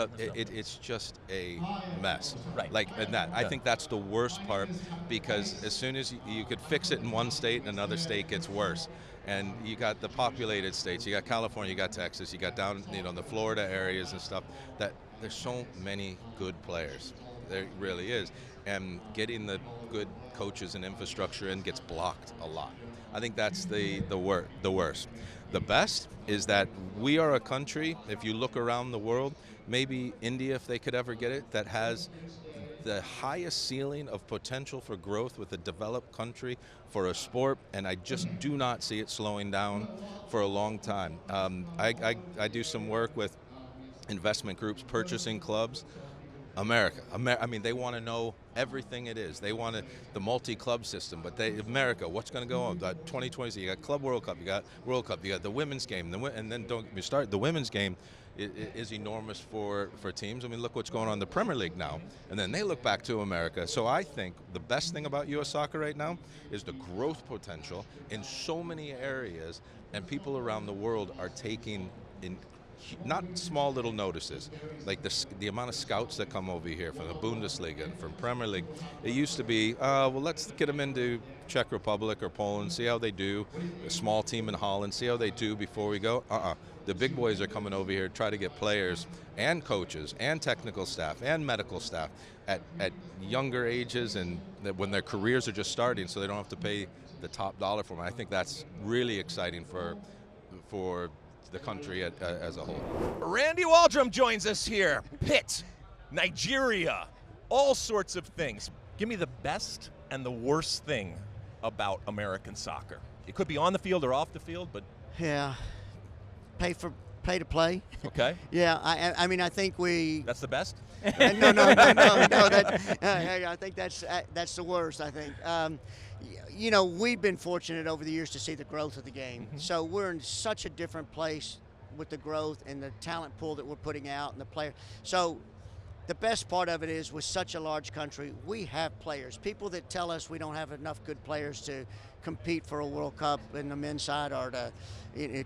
it's just a mess. Right. Like, and that I think that's the worst part, because as soon as you could fix it in one state, another state gets worse. And you got the populated states, you got California, you got Texas, you got down, the Florida areas and stuff, that there's so many good players. There really is. And getting the good coaches and infrastructure in gets blocked a lot. I think that's the worst. The best is that we are a country, if you look around the world, maybe India, if they could ever get it, that has the highest ceiling of potential for growth with a developed country for a sport, and I just do not see it slowing down for a long time. I do some work with investment groups purchasing clubs. America, I mean, they want to know everything it is. They want the multi-club system, but America, what's going to go on? 2020, you got Club World Cup, you got World Cup, you got the women's game, and then don't get me started. The women's game is enormous for teams. I mean, look what's going on in the Premier League now, and then they look back to America. So I think the best thing about U.S. soccer right now is the growth potential in so many areas, and people around the world are taking in not small little notices, like the amount of scouts that come over here from the Bundesliga and from Premier League. It used to be, well, let's get them into Czech Republic or Poland, see how they do. A small team in Holland, see how they do before we go. The big boys are coming over here to try to get players and coaches and technical staff and medical staff at younger ages, and when their careers are just starting, so they don't have to pay the top dollar for them. I think that's really exciting for the country as a whole. Randy Waldrum joins us here. Pitt, Nigeria, all sorts of things. Give me the best and the worst thing about American soccer. It could be on the field or off the field, but Yeah, pay to play. okay. Yeah, I mean, I think That's the best? no. That, I think that's the worst. I think. We've been fortunate over the years to see the growth of the game. Mm-hmm. So we're in such a different place with the growth and the talent pool that we're putting out and the player. So the best part of it is, with such a large country, we have players. People that tell us we don't have enough good players to compete for a World Cup in the men's side, or to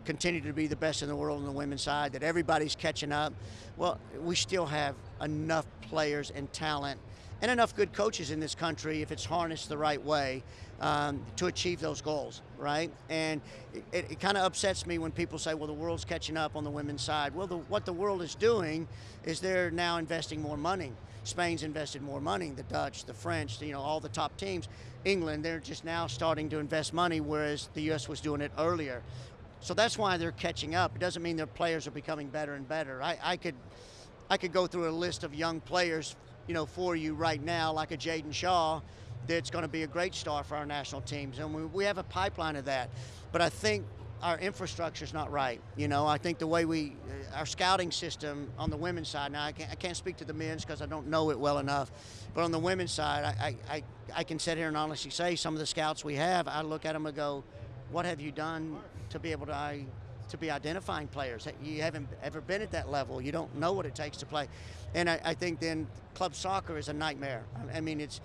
continue to be the best in the world on the women's side, that everybody's catching up. Well, we still have enough players and talent and enough good coaches in this country, if it's harnessed the right way, to achieve those goals, right? And it kind of upsets me when people say, well, the world's catching up on the women's side. Well, what the world is doing is they're now investing more money. Spain's invested more money, the Dutch, the French, all the top teams. England, they're just now starting to invest money, whereas the U.S. was doing it earlier. So that's why they're catching up. It doesn't mean their players are becoming better and better. I could go through a list of young players, for you right now, like a Jaden Shaw, that's going to be a great star for our national teams, and we have a pipeline of that. But I think our infrastructure is not right. I think the way our scouting system on the women's side, now I can't speak to the men's because I don't know it well enough, but on the women's side, I can sit here and honestly say some of the scouts we have, I look at them and go, what have you done to be able to be identifying players? You haven't ever been at that level. You don't know what it takes to play. And I think then club soccer is a nightmare. I mean, it's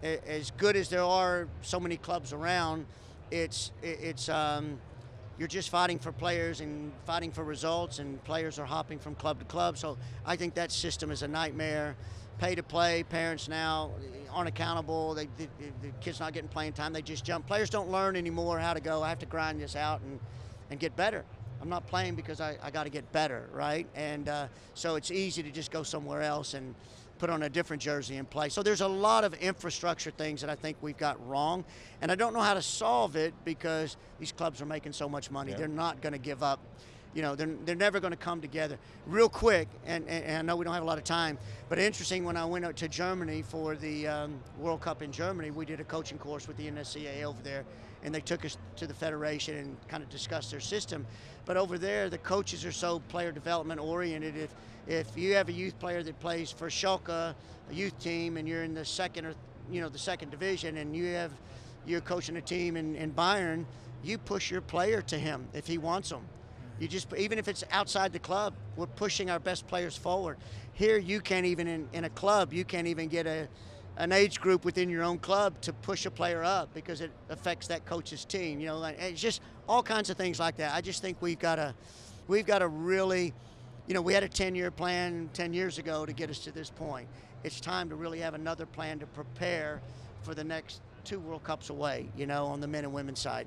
as good as there are so many clubs around, it's you're just fighting for players and fighting for results, and players are hopping from club to club. So I think that system is a nightmare. Pay to play, parents now aren't accountable. The kid's not getting playing time. They just jump. Players don't learn anymore how to go, I have to grind this out and get better. I'm not playing because I got to get better, right? And so it's easy to just go somewhere else and put on a different jersey and play. So there's a lot of infrastructure things that I think we've got wrong, and I don't know how to solve it because these clubs are making so much money. Yeah. They're not going to give up. They're never going to come together. Real quick, and I know we don't have a lot of time, but interesting, when I went out to Germany for the World Cup in Germany, we did a coaching course with the NSCA over there, and they took us to the federation and kind of discussed their system. But over there, the coaches are so player development oriented. If you have a youth player that plays for Schalke, a youth team, and you're in the second or the second division, and you're coaching a team in Bayern, you push your player to him if he wants them. Even if it's outside the club, we're pushing our best players forward. Here, you can't even, in a club, you can't even get an age group within your own club to push a player up because it affects that coach's team. It's just all kinds of things like that. I just think we've got to really, we had a 10-year plan 10 years ago to get us to this point. It's time to really have another plan to prepare for the next 2 World Cups away, on the men and women's side.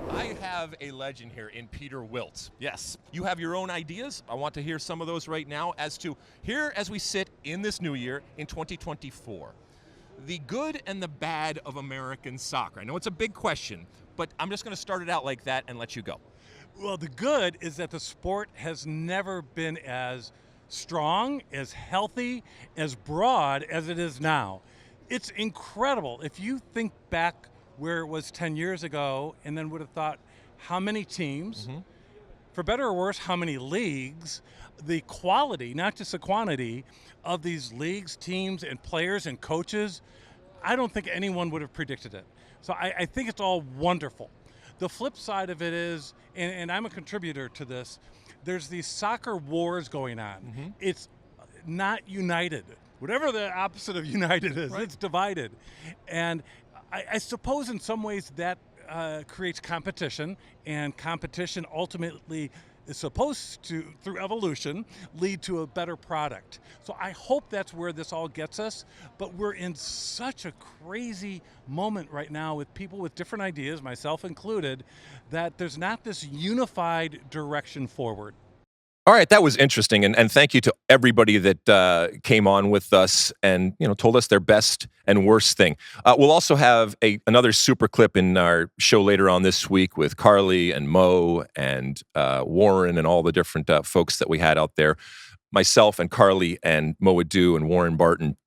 I have a legend here in Peter Wilt. Yes. You have your own ideas. I want to hear some of those right now as we sit in this new year in 2024. The good and the bad of American soccer. I know it's a big question, but I'm just going to start it out like that and let you go. Well, the good is that the sport has never been as strong, as healthy, as broad as it is now. It's incredible. If you think back where it was 10 years ago and then would have thought how many teams, for better or worse, how many leagues, the quality, not just the quantity, of these leagues, teams, and players and coaches, I don't think anyone would have predicted it. So I think it's all wonderful. The flip side of it is, and I'm a contributor to this, there's these soccer wars going on. It's not united. Whatever the opposite of united is, It's divided. And I suppose in some ways that creates competition, and competition ultimately is supposed to, through evolution, lead to a better product. So I hope that's where this all gets us, but we're in such a crazy moment right now with people with different ideas, myself included, that there's not this unified direction forward. All right, that was interesting, and thank you to everybody that came on with us and told us their best and worst thing. We'll also have another super clip in our show later on this week with Carli and Mo and Warren and all the different folks that we had out there. Myself and Carli and Mo Adu and Warren Barton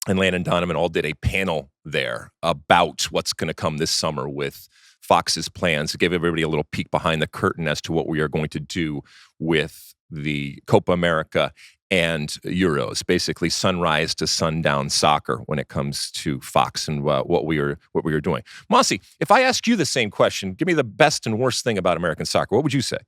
and Landon Donovan all did a panel there about what's going to come this summer with Fox's plans to give everybody a little peek behind the curtain as to what we are going to do with the Copa America and Euros, basically sunrise to sundown soccer when it comes to Fox and what we are doing. Mosse, if I ask you the same question, give me the best and worst thing about American soccer, what would you say?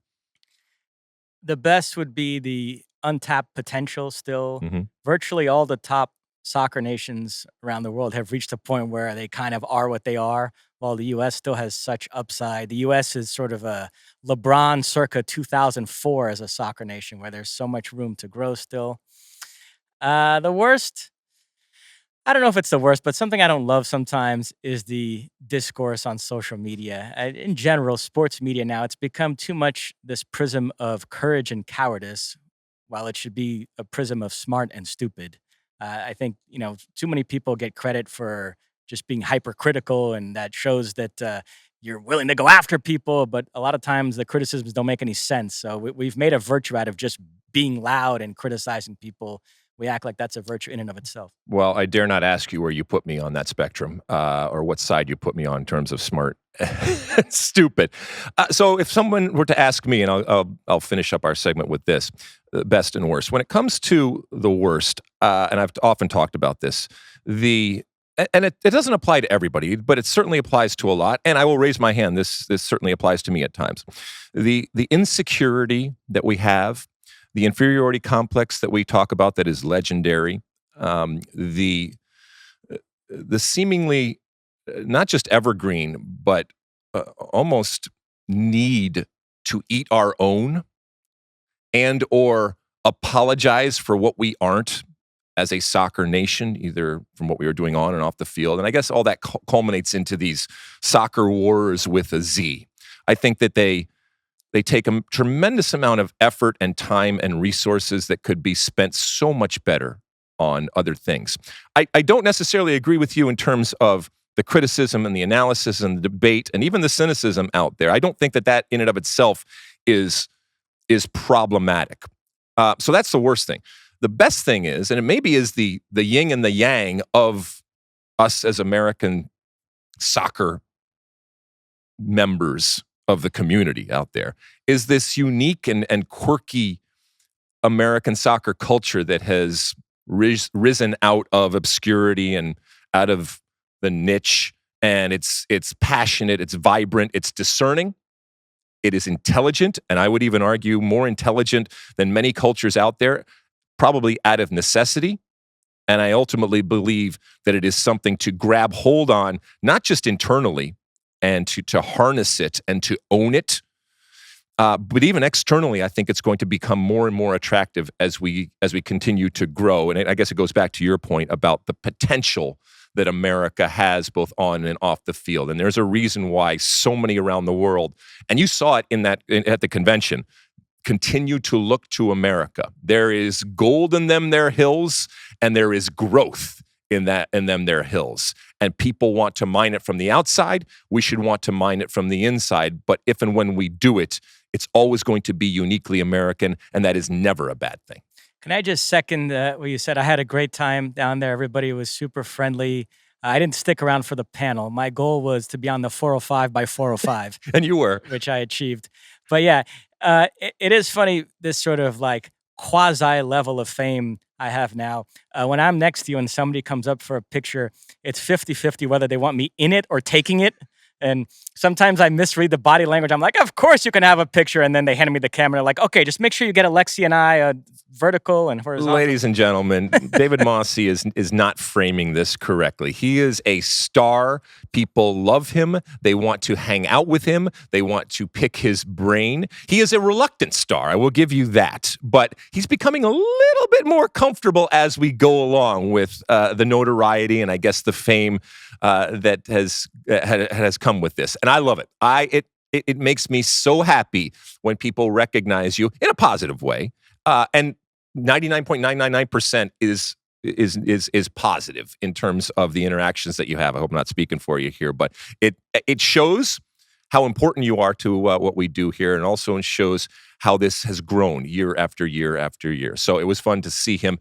The best would be the untapped potential still. Virtually all the top soccer nations around the world have reached a point where they kind of are what they are, while the U.S. still has such upside. The U.S. is sort of a LeBron circa 2004 as a soccer nation, where there's so much room to grow still. The worst, I don't know if it's the worst, but something I don't love sometimes is the discourse on social media. In general, sports media now, it's become too much this prism of courage and cowardice, while it should be a prism of smart and stupid. I think, too many people get credit for just being hypercritical, and that shows that you're willing to go after people, but a lot of times the criticisms don't make any sense. So we've made a virtue out of just being loud and criticizing people. We act like that's a virtue in and of itself. Well, I dare not ask you where you put me on that spectrum, or what side you put me on in terms of smart and stupid. So if someone were to ask me, and I'll finish up our segment with this, best and worst. When it comes to the worst, and I've often talked about this, and it doesn't apply to everybody, but it certainly applies to a lot. And I will raise my hand. This certainly applies to me at times. The insecurity that we have, the inferiority complex that we talk about that is legendary, the seemingly not just evergreen, but almost need to eat our own and or apologize for what we aren't as a soccer nation, either from what we are doing on and off the field. And I guess all that culminates into these soccer wars with a Z. I think that they take a tremendous amount of effort and time and resources that could be spent so much better on other things. I don't necessarily agree with you in terms of the criticism and the analysis and the debate and even the cynicism out there. I don't think that in and of itself is problematic. So that's the worst thing. The best thing is, and it maybe is the yin and the yang of us as American soccer members of the community out there, is this unique and quirky American soccer culture that has risen out of obscurity and out of the niche, and it's passionate, it's vibrant, it's discerning, It is intelligent, and I would even argue more intelligent than many cultures out there, probably out of necessity. And I ultimately believe that it is something to grab hold on, not just internally, and to harness it and to own it, but even externally. I think it's going to become more and more attractive as we continue to grow. And I guess it goes back to your point about the potential that America has both on and off the field. And there's a reason why so many around the world, and you saw it at the convention, continue to look to America. There is gold in them their hills, and there is growth in them their hills. And people want to mine it from the outside. We should want to mine it from the inside. But if and when we do it, it's always going to be uniquely American, and that is never a bad thing. Can I just second what you said? I had a great time down there. Everybody was super friendly. I didn't stick around for the panel. My goal was to be on the 405 by 405. And you were. Which I achieved. But yeah, it is funny, this sort of like quasi level of fame I have now. When I'm next to you and somebody comes up for a picture, it's 50-50 whether they want me in it or taking it. And sometimes I misread the body language. I'm like, of course you can have a picture. And then they hand me the camera. Like, okay, just make sure you get Alexi and I vertical and horizontal. Ladies and gentlemen, David Mosse is not framing this correctly. He is a star. People love him. They want to hang out with him. They want to pick his brain. He is a reluctant star. I will give you that. But he's becoming a little bit more comfortable as we go along with the notoriety and I guess the fame that has come with this. And I love it. It makes me so happy when people recognize you in a positive way. And 99.999% is positive in terms of the interactions that you have. I hope I'm not speaking for you here, but it shows how important you are to what we do here, and also shows how this has grown year after year after year. So it was fun to see him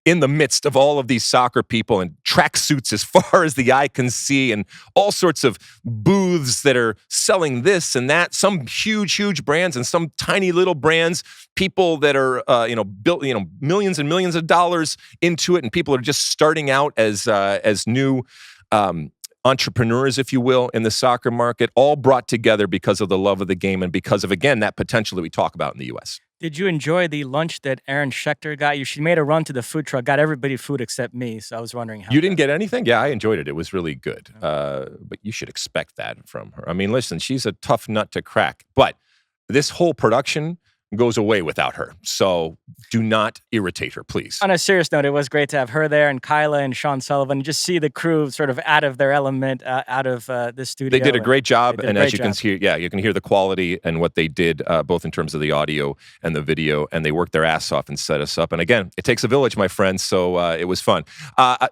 in the midst of all of these soccer people in tracksuits as far as the eye can see, and all sorts of booths that are selling this and that, some huge brands and some tiny little brands, people that are built millions and millions of dollars into it, and people are just starting out as new entrepreneurs, if you will, in the soccer market, all brought together because of the love of the game and because of, again, that potential that we talk about in the U.S. Did you enjoy the lunch that Aaron Schechter got you? She made a run to the food truck, got everybody food except me. So I was wondering how. You didn't get anything? Yeah, I enjoyed it. It was really good. But you should expect that from her. I mean, listen, she's a tough nut to crack. But this whole production goes away without her. So do not irritate her, please. On a serious note, it was great to have her there and Kyla and Sean Sullivan. And just see the crew sort of out of their element, out of the studio. They did a great job. And as you can hear, you can hear the quality and what they did, both in terms of the audio and the video. And they worked their ass off and set us up. And again, it takes a village, my friends. So it was fun.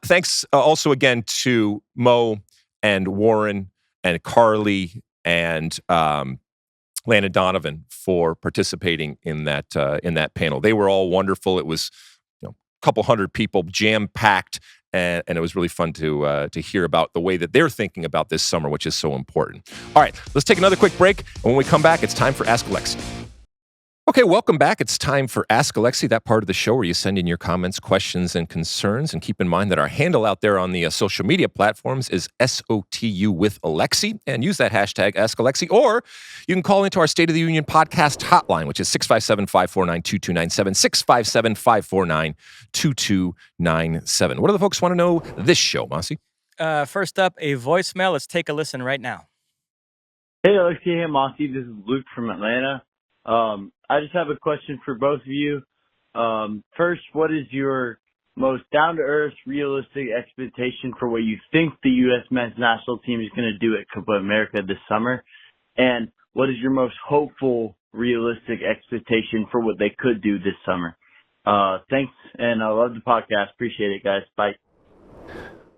Thanks also again to Mo and Warren and Carli and Landon Donovan for participating in that panel. They were all wonderful. It was a couple hundred people, jam-packed, and it was really fun to hear about the way that they're thinking about this summer, which is so important. All right, let's take another quick break, and when we come back, it's time for Ask Alexi. Okay, welcome back. It's time for Ask Alexi, that part of the show where you send in your comments, questions, and concerns. And keep in mind that our handle out there on the social media platforms is SOTU with Alexi. And use that hashtag AskAlexi. Or you can call into our State of the Union podcast hotline, which is 657-549-2297, 657-549-2297. What do the folks want to know this show, Mosse? First up, a voicemail. Let's take a listen right now. Hey, Alexi. Hey, Mosse. This is Luke from Atlanta. I just have a question for both of you. First, what is your most down-to-earth, realistic expectation for what you think the U.S. men's national team is going to do at Copa America this summer? And what is your most hopeful, realistic expectation for what they could do this summer? Thanks, and I love the podcast. Appreciate it, guys. Bye.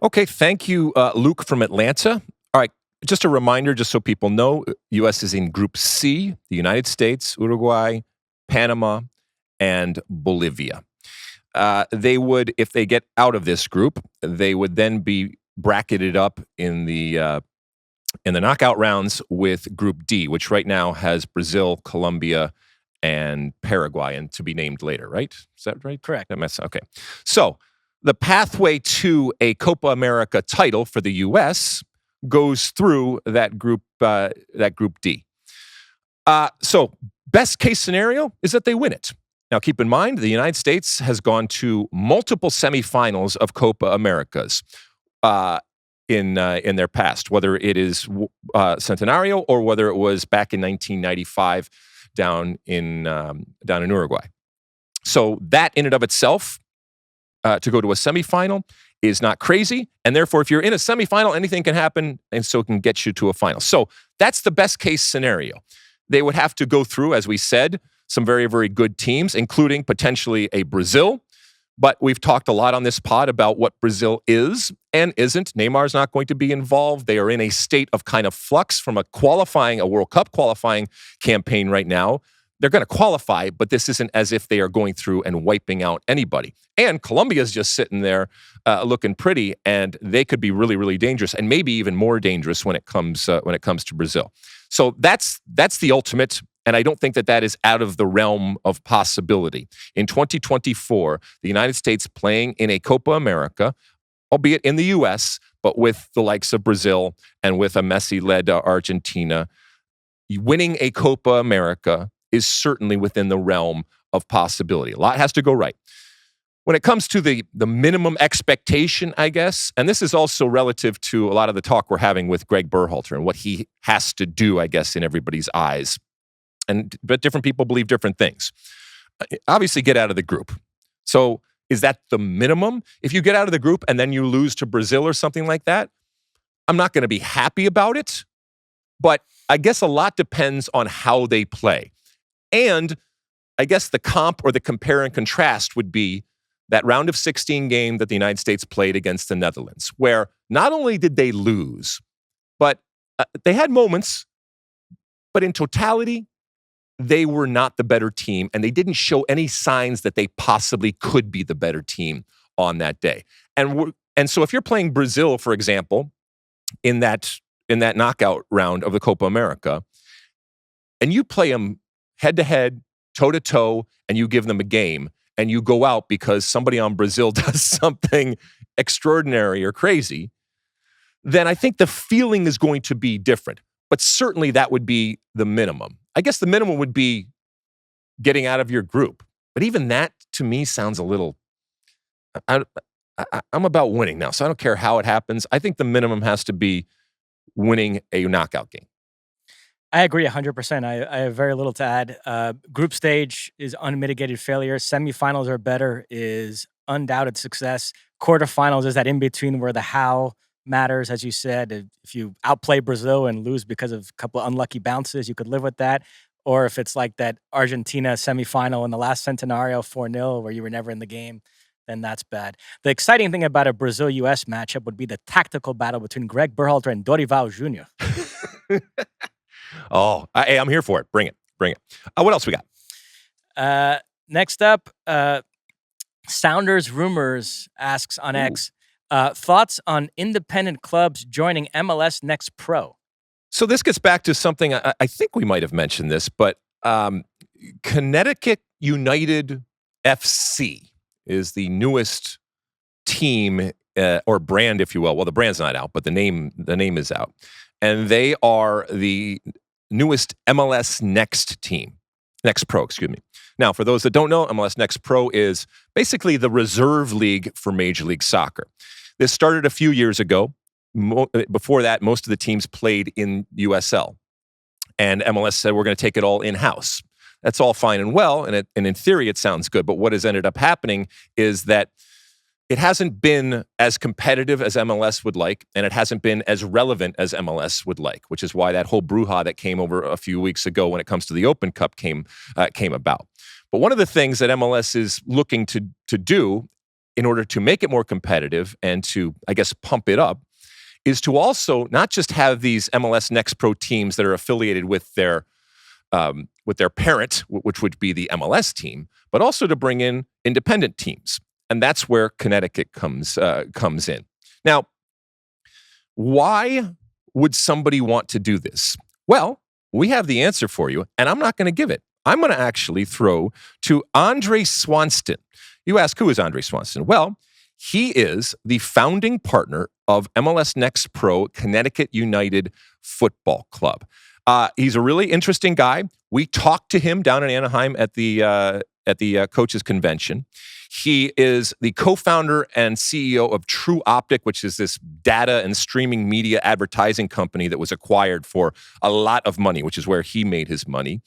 Okay, thank you, Luke from Atlanta. All right. Just a reminder, just so people know, U.S. is in Group C, the United States, Uruguay, Panama, and Bolivia. They would, if they get out of this group, they would then be bracketed up in the knockout rounds with Group D, which right now has Brazil, Colombia, and Paraguay, and to be named later, right? Is that right? Correct. Okay. So the pathway to a Copa America title for the U.S. goes through that group D. So best case scenario is that they win it. Now, keep in mind, the United States has gone to multiple semifinals of Copa Americas in their past, whether it is Centenario or whether it was back in 1995 down in Uruguay. So that in and of itself, to go to a semifinal is not crazy. And therefore, if you're in a semifinal, anything can happen, and so it can get you to a final. So that's the best case scenario. They would have to go through, as we said, some very, very good teams, including potentially a Brazil. But we've talked a lot on this pod about what Brazil is and isn't. Neymar's not going to be involved. They are in a state of kind of flux from a World Cup qualifying campaign right now. They're going to qualify, but this isn't as if they are going through and wiping out anybody. And Colombia's just sitting there looking pretty, and they could be really, really dangerous, and maybe even more dangerous when it comes to Brazil. So that's the ultimate, and I don't think that is out of the realm of possibility. In 2024, the United States playing in a Copa America, albeit in the U.S., but with the likes of Brazil and with a Messi-led Argentina, winning a Copa America is certainly within the realm of possibility. A lot has to go right. When it comes to the minimum expectation, I guess, and this is also relative to a lot of the talk we're having with Greg Berhalter and what he has to do, I guess, in everybody's eyes. But different people believe different things. Obviously, get out of the group. So is that the minimum? If you get out of the group and then you lose to Brazil or something like that, I'm not going to be happy about it. But I guess a lot depends on how they play. And I guess the comp or the compare and contrast would be that round of 16 game that the United States played against the Netherlands, where not only did they lose, but they had moments, but in totality, they were not the better team, and they didn't show any signs that they possibly could be the better team on that day. And so if you're playing Brazil, for example, in that knockout round of the Copa America, and you play them head-to-head, toe-to-toe, and you give them a game, and you go out because somebody on Brazil does something extraordinary or crazy, then I think the feeling is going to be different. But certainly that would be the minimum. I guess the minimum would be getting out of your group. But even that, to me, sounds a little... I'm about winning now, so I don't care how it happens. I think the minimum has to be winning a knockout game. I agree 100%. I have very little to add. Group stage is unmitigated failure. Semifinals or better is undoubted success. Quarterfinals is that in-between where the how matters, as you said. If you outplay Brazil and lose because of a couple of unlucky bounces, you could live with that. Or if it's like that Argentina semifinal in the last Centenario 4-0 where you were never in the game, then that's bad. The exciting thing about a Brazil-US matchup would be the tactical battle between Greg Berhalter and Dorival Jr. Oh, hey, I'm here for it. Bring it. What else we got? Next up, Sounders Rumors asks on X, thoughts on independent clubs joining MLS Next Pro? So this gets back to something, I think we might have mentioned this, but Connecticut United FC is the newest team or brand, if you will. Well, the brand's not out, but the name is out. And they are the newest MLS Next Pro, excuse me. Now, for those that don't know, MLS Next Pro is basically the reserve league for Major League Soccer. This started a few years ago. Before that, most of the teams played in USL. And MLS said, we're going to take it all in-house. That's all fine and well, and in theory, it sounds good. But what has ended up happening is that it hasn't been as competitive as MLS would like, and it hasn't been as relevant as MLS would like, which is why that whole brouhaha that came over a few weeks ago when it comes to the Open Cup came about. But one of the things that MLS is looking to do in order to make it more competitive and to, I guess, pump it up is to also not just have these MLS Next Pro teams that are affiliated with their parent, which would be the MLS team, but also to bring in independent teams. And that's where Connecticut comes in. Now, why would somebody want to do this? Well, we have the answer for you, and I'm not going to give it. I'm going to actually throw to Andre Swanston. You ask, who is Andre Swanston? Well, he is the founding partner of MLS Next Pro Connecticut United Football Club. He's a really interesting guy. We talked to him down in Anaheim at the coaches convention. He is the co-founder and CEO of True Optic, which is this data and streaming media advertising company that was acquired for a lot of money, which is where he made his money.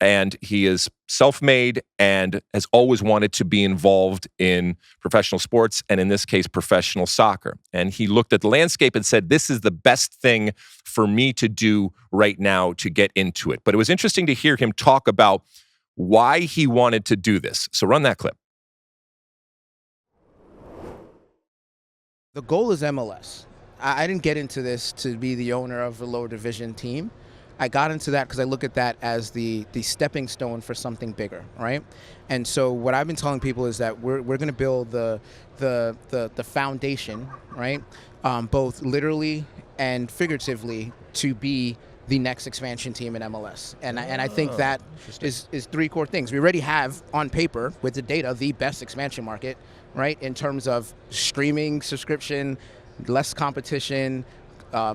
And he is self-made and has always wanted to be involved in professional sports, and in this case, professional soccer. And he looked at the landscape and said, this is the best thing for me to do right now to get into it. But it was interesting to hear him talk about why he wanted to do this. So run that clip. The goal is MLS. I didn't get into this to be the owner of a lower division team. I got into that because I look at that as the stepping stone for something bigger, right? And so what I've been telling people is that we're going to build the foundation, right? Both literally and figuratively to be the next expansion team in MLS. And I think that is three core things. We already have on paper with the data the best expansion market, right? In terms of streaming, subscription, less competition,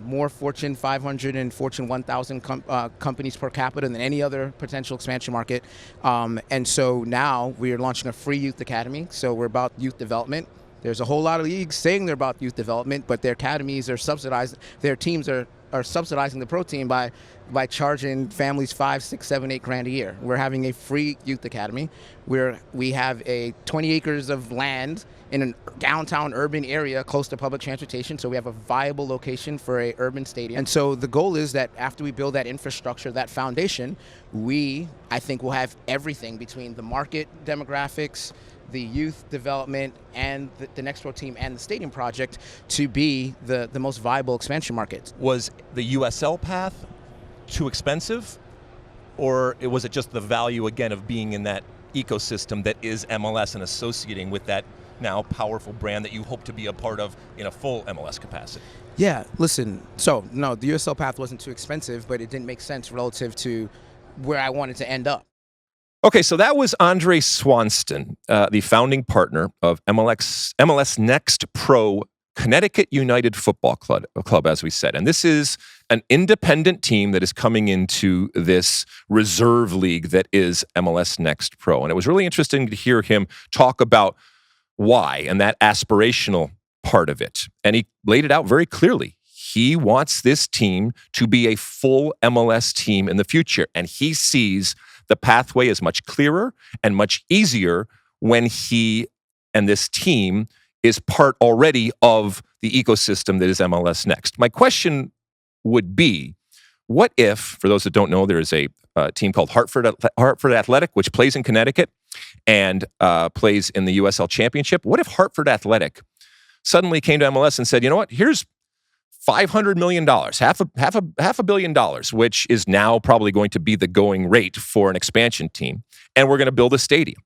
more Fortune 500 and Fortune 1000 companies per capita than any other potential expansion market. And so now we are launching a free youth academy. So we're about youth development. There's a whole lot of leagues saying they're about youth development, but their academies are subsidized. Their teams are subsidizing the pro team by charging families $5, $6, $7, $8 a year. We're having a free youth academy where we have 20 acres of land in a downtown urban area close to public transportation. So we have a viable location for a urban stadium. And so the goal is that after we build that infrastructure, that foundation, I think will have everything between the market demographics, the youth development, and the next pro team and the stadium project to be the most viable expansion market. Was the USL path too expensive, or was it just the value, again, of being in that ecosystem that is MLS and associating with that now powerful brand that you hope to be a part of in a full MLS capacity? Yeah, listen, so no, the USL path wasn't too expensive, but it didn't make sense relative to where I wanted to end up. Okay, so that was Andre Swanston, the founding partner of MLS Next Pro Connecticut United Football Club, as we said. And this is an independent team that is coming into this reserve league that is MLS Next Pro. And it was really interesting to hear him talk about why and that aspirational part of it. And he laid it out very clearly. He wants this team to be a full MLS team in the future. And he sees the pathway is much clearer and much easier when he and this team is part already of the ecosystem that is MLS Next. My question would be, what if, for those that don't know, there is a team called Hartford Athletic, which plays in Connecticut and plays in the USL Championship. What if Hartford Athletic suddenly came to MLS and said, you know what, here's $500 million, half a billion dollars, which is now probably going to be the going rate for an expansion team, and we're going to build a stadium.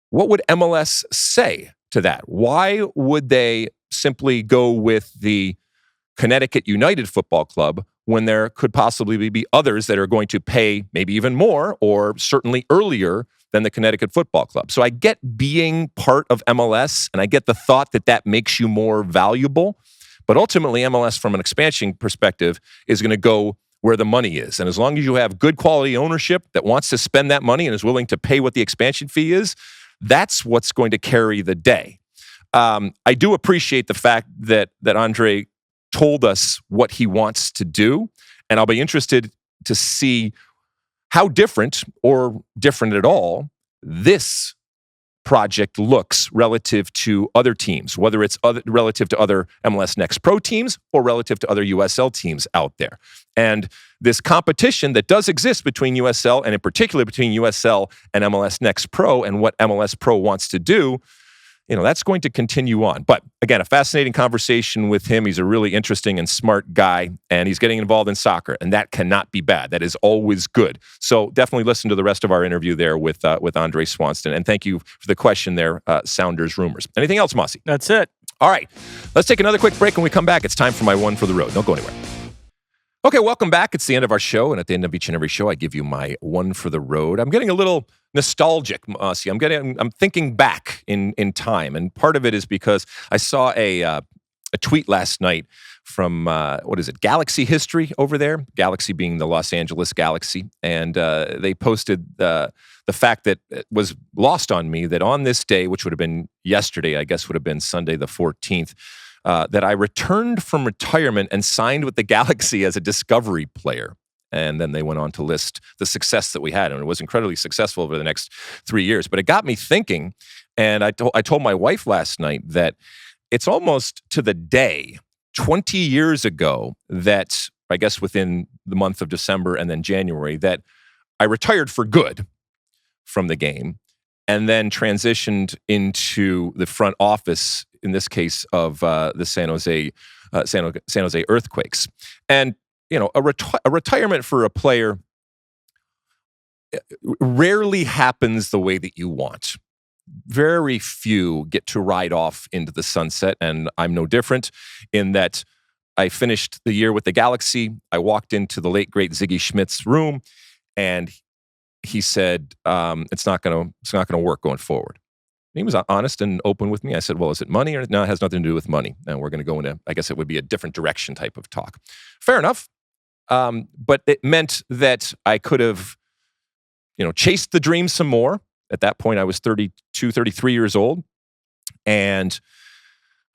What would MLS say to that? Why would they simply go with the Connecticut United Football Club when there could possibly be others that are going to pay maybe even more or certainly earlier than the Connecticut Football Club? So I get being part of MLS, and I get the thought that that makes you more valuable. But ultimately, MLS, from an expansion perspective, is going to go where the money is. And as long as you have good quality ownership that wants to spend that money and is willing to pay what the expansion fee is, that's what's going to carry the day. I do appreciate the fact that Andre told us what he wants to do, and I'll be interested to see how different or different at all this project looks relative to other teams, whether it's relative to other MLS Next Pro teams or relative to other USL teams out there. And this competition that does exist between USL and in particular between USL and MLS Next Pro and what MLS Pro wants to do, that's going to continue on. But again, a fascinating conversation with him. He's a really interesting and smart guy, and he's getting involved in soccer, and that cannot be bad. That is always good. So definitely listen to the rest of our interview there with Andre Swanston. And thank you for the question there, Sounders Rumors. Anything else, Mosse? That's it. All right. Let's take another quick break. When we come back, it's time for my one for the road. Don't go anywhere. Okay, welcome back. It's the end of our show, and at the end of each and every show, I give you my one for the road. I'm getting a little nostalgic, Mosse. I'm thinking back in time, and part of it is because I saw a a tweet last night from, what is it, Galaxy History over there, Galaxy being the Los Angeles Galaxy. And they posted the fact that it was lost on me that on this day, which would have been yesterday, I guess would have been Sunday the 14th, that I returned from retirement and signed with the Galaxy as a discovery player. And then they went on to list the success that we had. And it was incredibly successful over the next 3 years. But it got me thinking, and I told my wife last night that it's almost to the day, 20 years ago, that I guess within the month of December and then January, that I retired for good from the game and then transitioned into the front office, in this case of the San Jose Earthquakes. And, you know, a retirement for a player rarely happens the way that you want. Very few get to ride off into the sunset, and I'm no different in that I finished the year with the Galaxy. I walked into the late, great Ziggy Schmidt's room, and he said, it's not going to work going forward. And he was honest and open with me. I said, well, is it money? Or no, it has nothing to do with money. And we're going to go into, I guess it would be a different direction type of talk. Fair enough. But it meant that I could have, you know, chased the dream some more. At that point, I was 32, 33 years old. And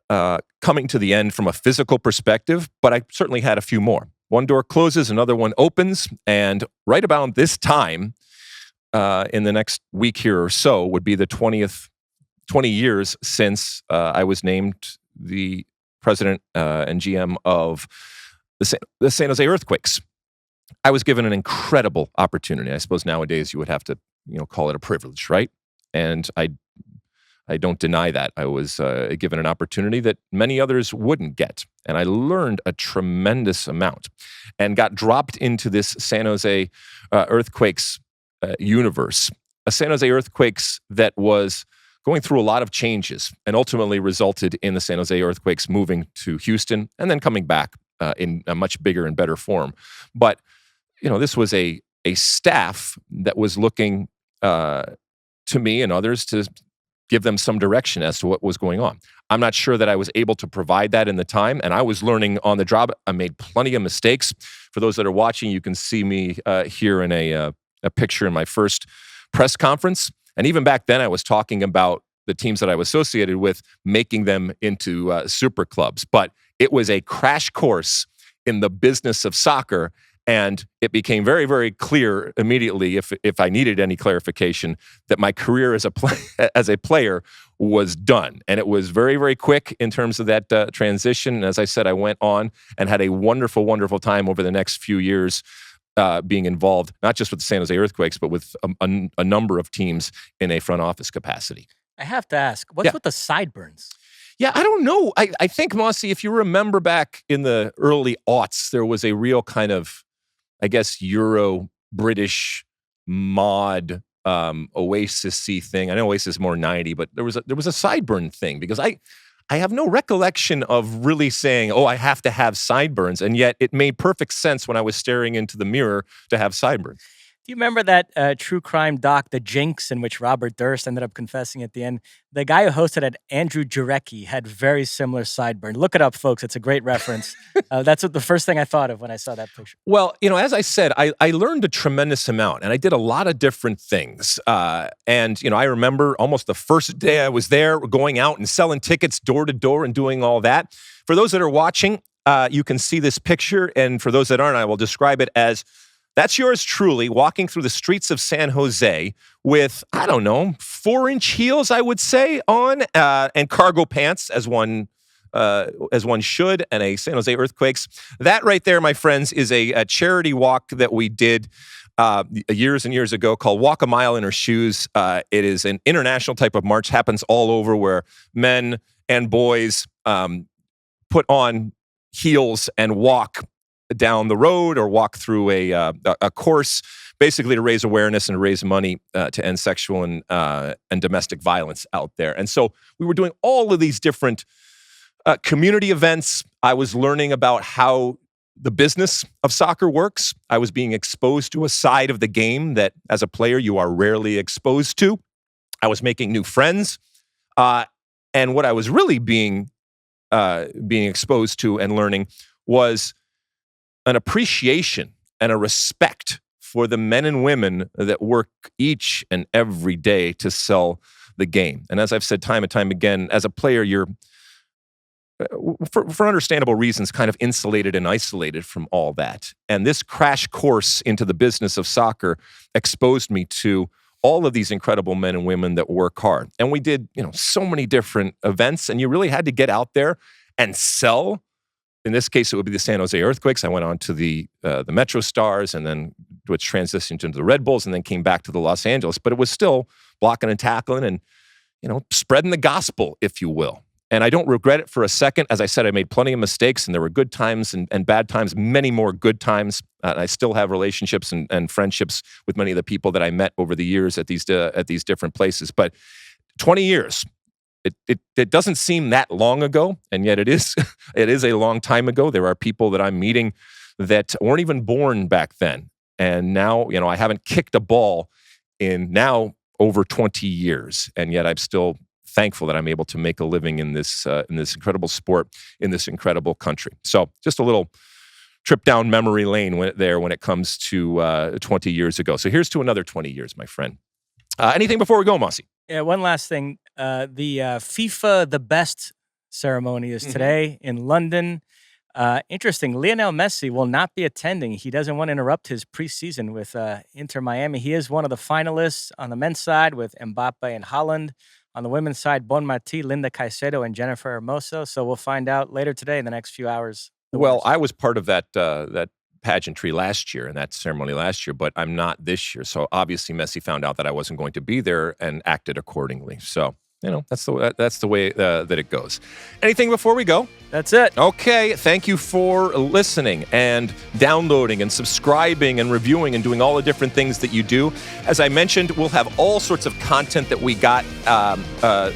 coming to the end from a physical perspective, but I certainly had a few more. One door closes, another one opens. And right about this time, in the next week here or so, would be the 20 years since I was named the president and GM of the San Jose Earthquakes. I was given an incredible opportunity. I suppose nowadays you would have to, you know, call it a privilege, right? And I don't deny that. I was given an opportunity that many others wouldn't get. And I learned a tremendous amount and got dropped into this San Jose Earthquakes universe. A San Jose Earthquakes that was going through a lot of changes and ultimately resulted in the San Jose Earthquakes moving to Houston and then coming back in a much bigger and better form. But, you know, this was a staff that was looking to me and others to give them some direction as to what was going on. I'm not sure that I was able to provide that in the time, and I was learning on the job. I made plenty of mistakes. For those that are watching, you can see me here in a picture in my first press conference. And even back then, I was talking about the teams that I was associated with, making them into super clubs. But it was a crash course in the business of soccer. And it became very, very clear immediately, if I needed any clarification, that my career as a player was done. And it was very, very quick in terms of that transition. And as I said, I went on and had a wonderful, wonderful time over the next few years being involved, not just with the San Jose Earthquakes, but with a number of teams in a front office capacity. I have to ask, what's with the sideburns? Yeah, I don't know. I think, Mosse, if you remember back in the early aughts, there was a real kind of, I guess, Euro-British mod Oasis-y thing. I know Oasis is more 90, but there was a sideburn thing because I have no recollection of really saying, oh, I have to have sideburns. And yet it made perfect sense when I was staring into the mirror to have sideburns. Do you remember that true crime doc, The Jinx, in which Robert Durst ended up confessing at the end? The guy who hosted it, Andrew Jarecki, had very similar sideburn. Look it up, folks. It's a great reference. That's the first thing I thought of when I saw that picture. Well, you know, as I said, I learned a tremendous amount, and I did a lot of different things. And, you know, I remember almost the first day I was there, going out and selling tickets door to door and doing all that. For those that are watching, you can see this picture. And for those that aren't, I will describe it as that's yours truly walking through the streets of San Jose with, I don't know, 4-inch heels, I would say, on, and cargo pants as one should, and a San Jose Earthquakes. That right there, my friends, is a charity walk that we did years and years ago called Walk a Mile in Her Shoes. It is an international type of march, happens all over, where men and boys put on heels and walk down the road or walk through a course, basically to raise awareness and raise money to end sexual and domestic violence out there. And so we were doing all of these different community events. I was learning about how the business of soccer works. I was being exposed to a side of the game that, as a player, you are rarely exposed to. I was making new friends. And what I was really being being exposed to and learning was an appreciation and a respect for the men and women that work each and every day to sell the game. And as I've said time and time again, as a player, you're, for understandable reasons, kind of insulated and isolated from all that. And this crash course into the business of soccer exposed me to all of these incredible men and women that work hard. And we did, so many different events, and you really had to get out there and sell. In this case, it would be the San Jose Earthquakes. I went on to the Metro Stars, and then which transitioned into the Red Bulls, and then came back to the Los Angeles. But it was still blocking and tackling and, spreading the gospel, if you will. And I don't regret it for a second. As I said, I made plenty of mistakes, and there were good times and bad times, many more good times. I still have relationships and friendships with many of the people that I met over the years at these different places. But 20 years, it doesn't seem that long ago, and yet it is. It is a long time ago. There are people that I'm meeting that weren't even born back then, and now I haven't kicked a ball in now over 20 years, and yet I'm still thankful that I'm able to make a living in this incredible sport in this incredible country. So just a little trip down memory lane when it comes to 20 years ago. So here's to another 20 years, my friend. Anything before we go, Mosse? Yeah, one last thing. The FIFA The Best ceremony is today in London. Interesting, Lionel Messi will not be attending. He doesn't want to interrupt his preseason with Inter Miami. He is one of the finalists on the men's side with Mbappe and Haaland. On the women's side, Bon Mati, Linda Caicedo, and Jennifer Hermoso. So we'll find out later today in the next few hours. Well, I was part of that pageantry last year and that ceremony last year, but I'm not this year. So obviously Messi found out that I wasn't going to be there and acted accordingly. So, that's the way that it goes. Anything before we go? That's it. Okay. Thank you for listening and downloading and subscribing and reviewing and doing all the different things that you do. As I mentioned, we'll have all sorts of content that we got a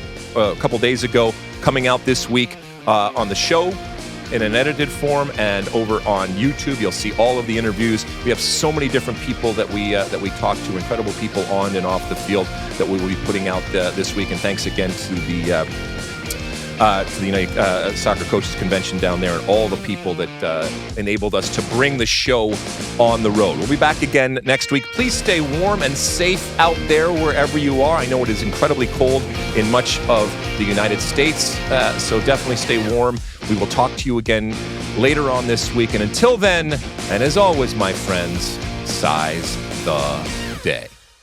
couple days ago coming out this week on the show in an edited form, and over on YouTube, you'll see all of the interviews. We have so many different people that we talk to, incredible people on and off the field that we will be putting out this week. And thanks again to the United Soccer Coaches Convention down there and all the people that enabled us to bring the show on the road. We'll be back again next week. Please stay warm and safe out there wherever you are. I know it is incredibly cold in much of the United States, so definitely stay warm. We will talk to you again later on this week. And until then, and as always, my friends, size the day.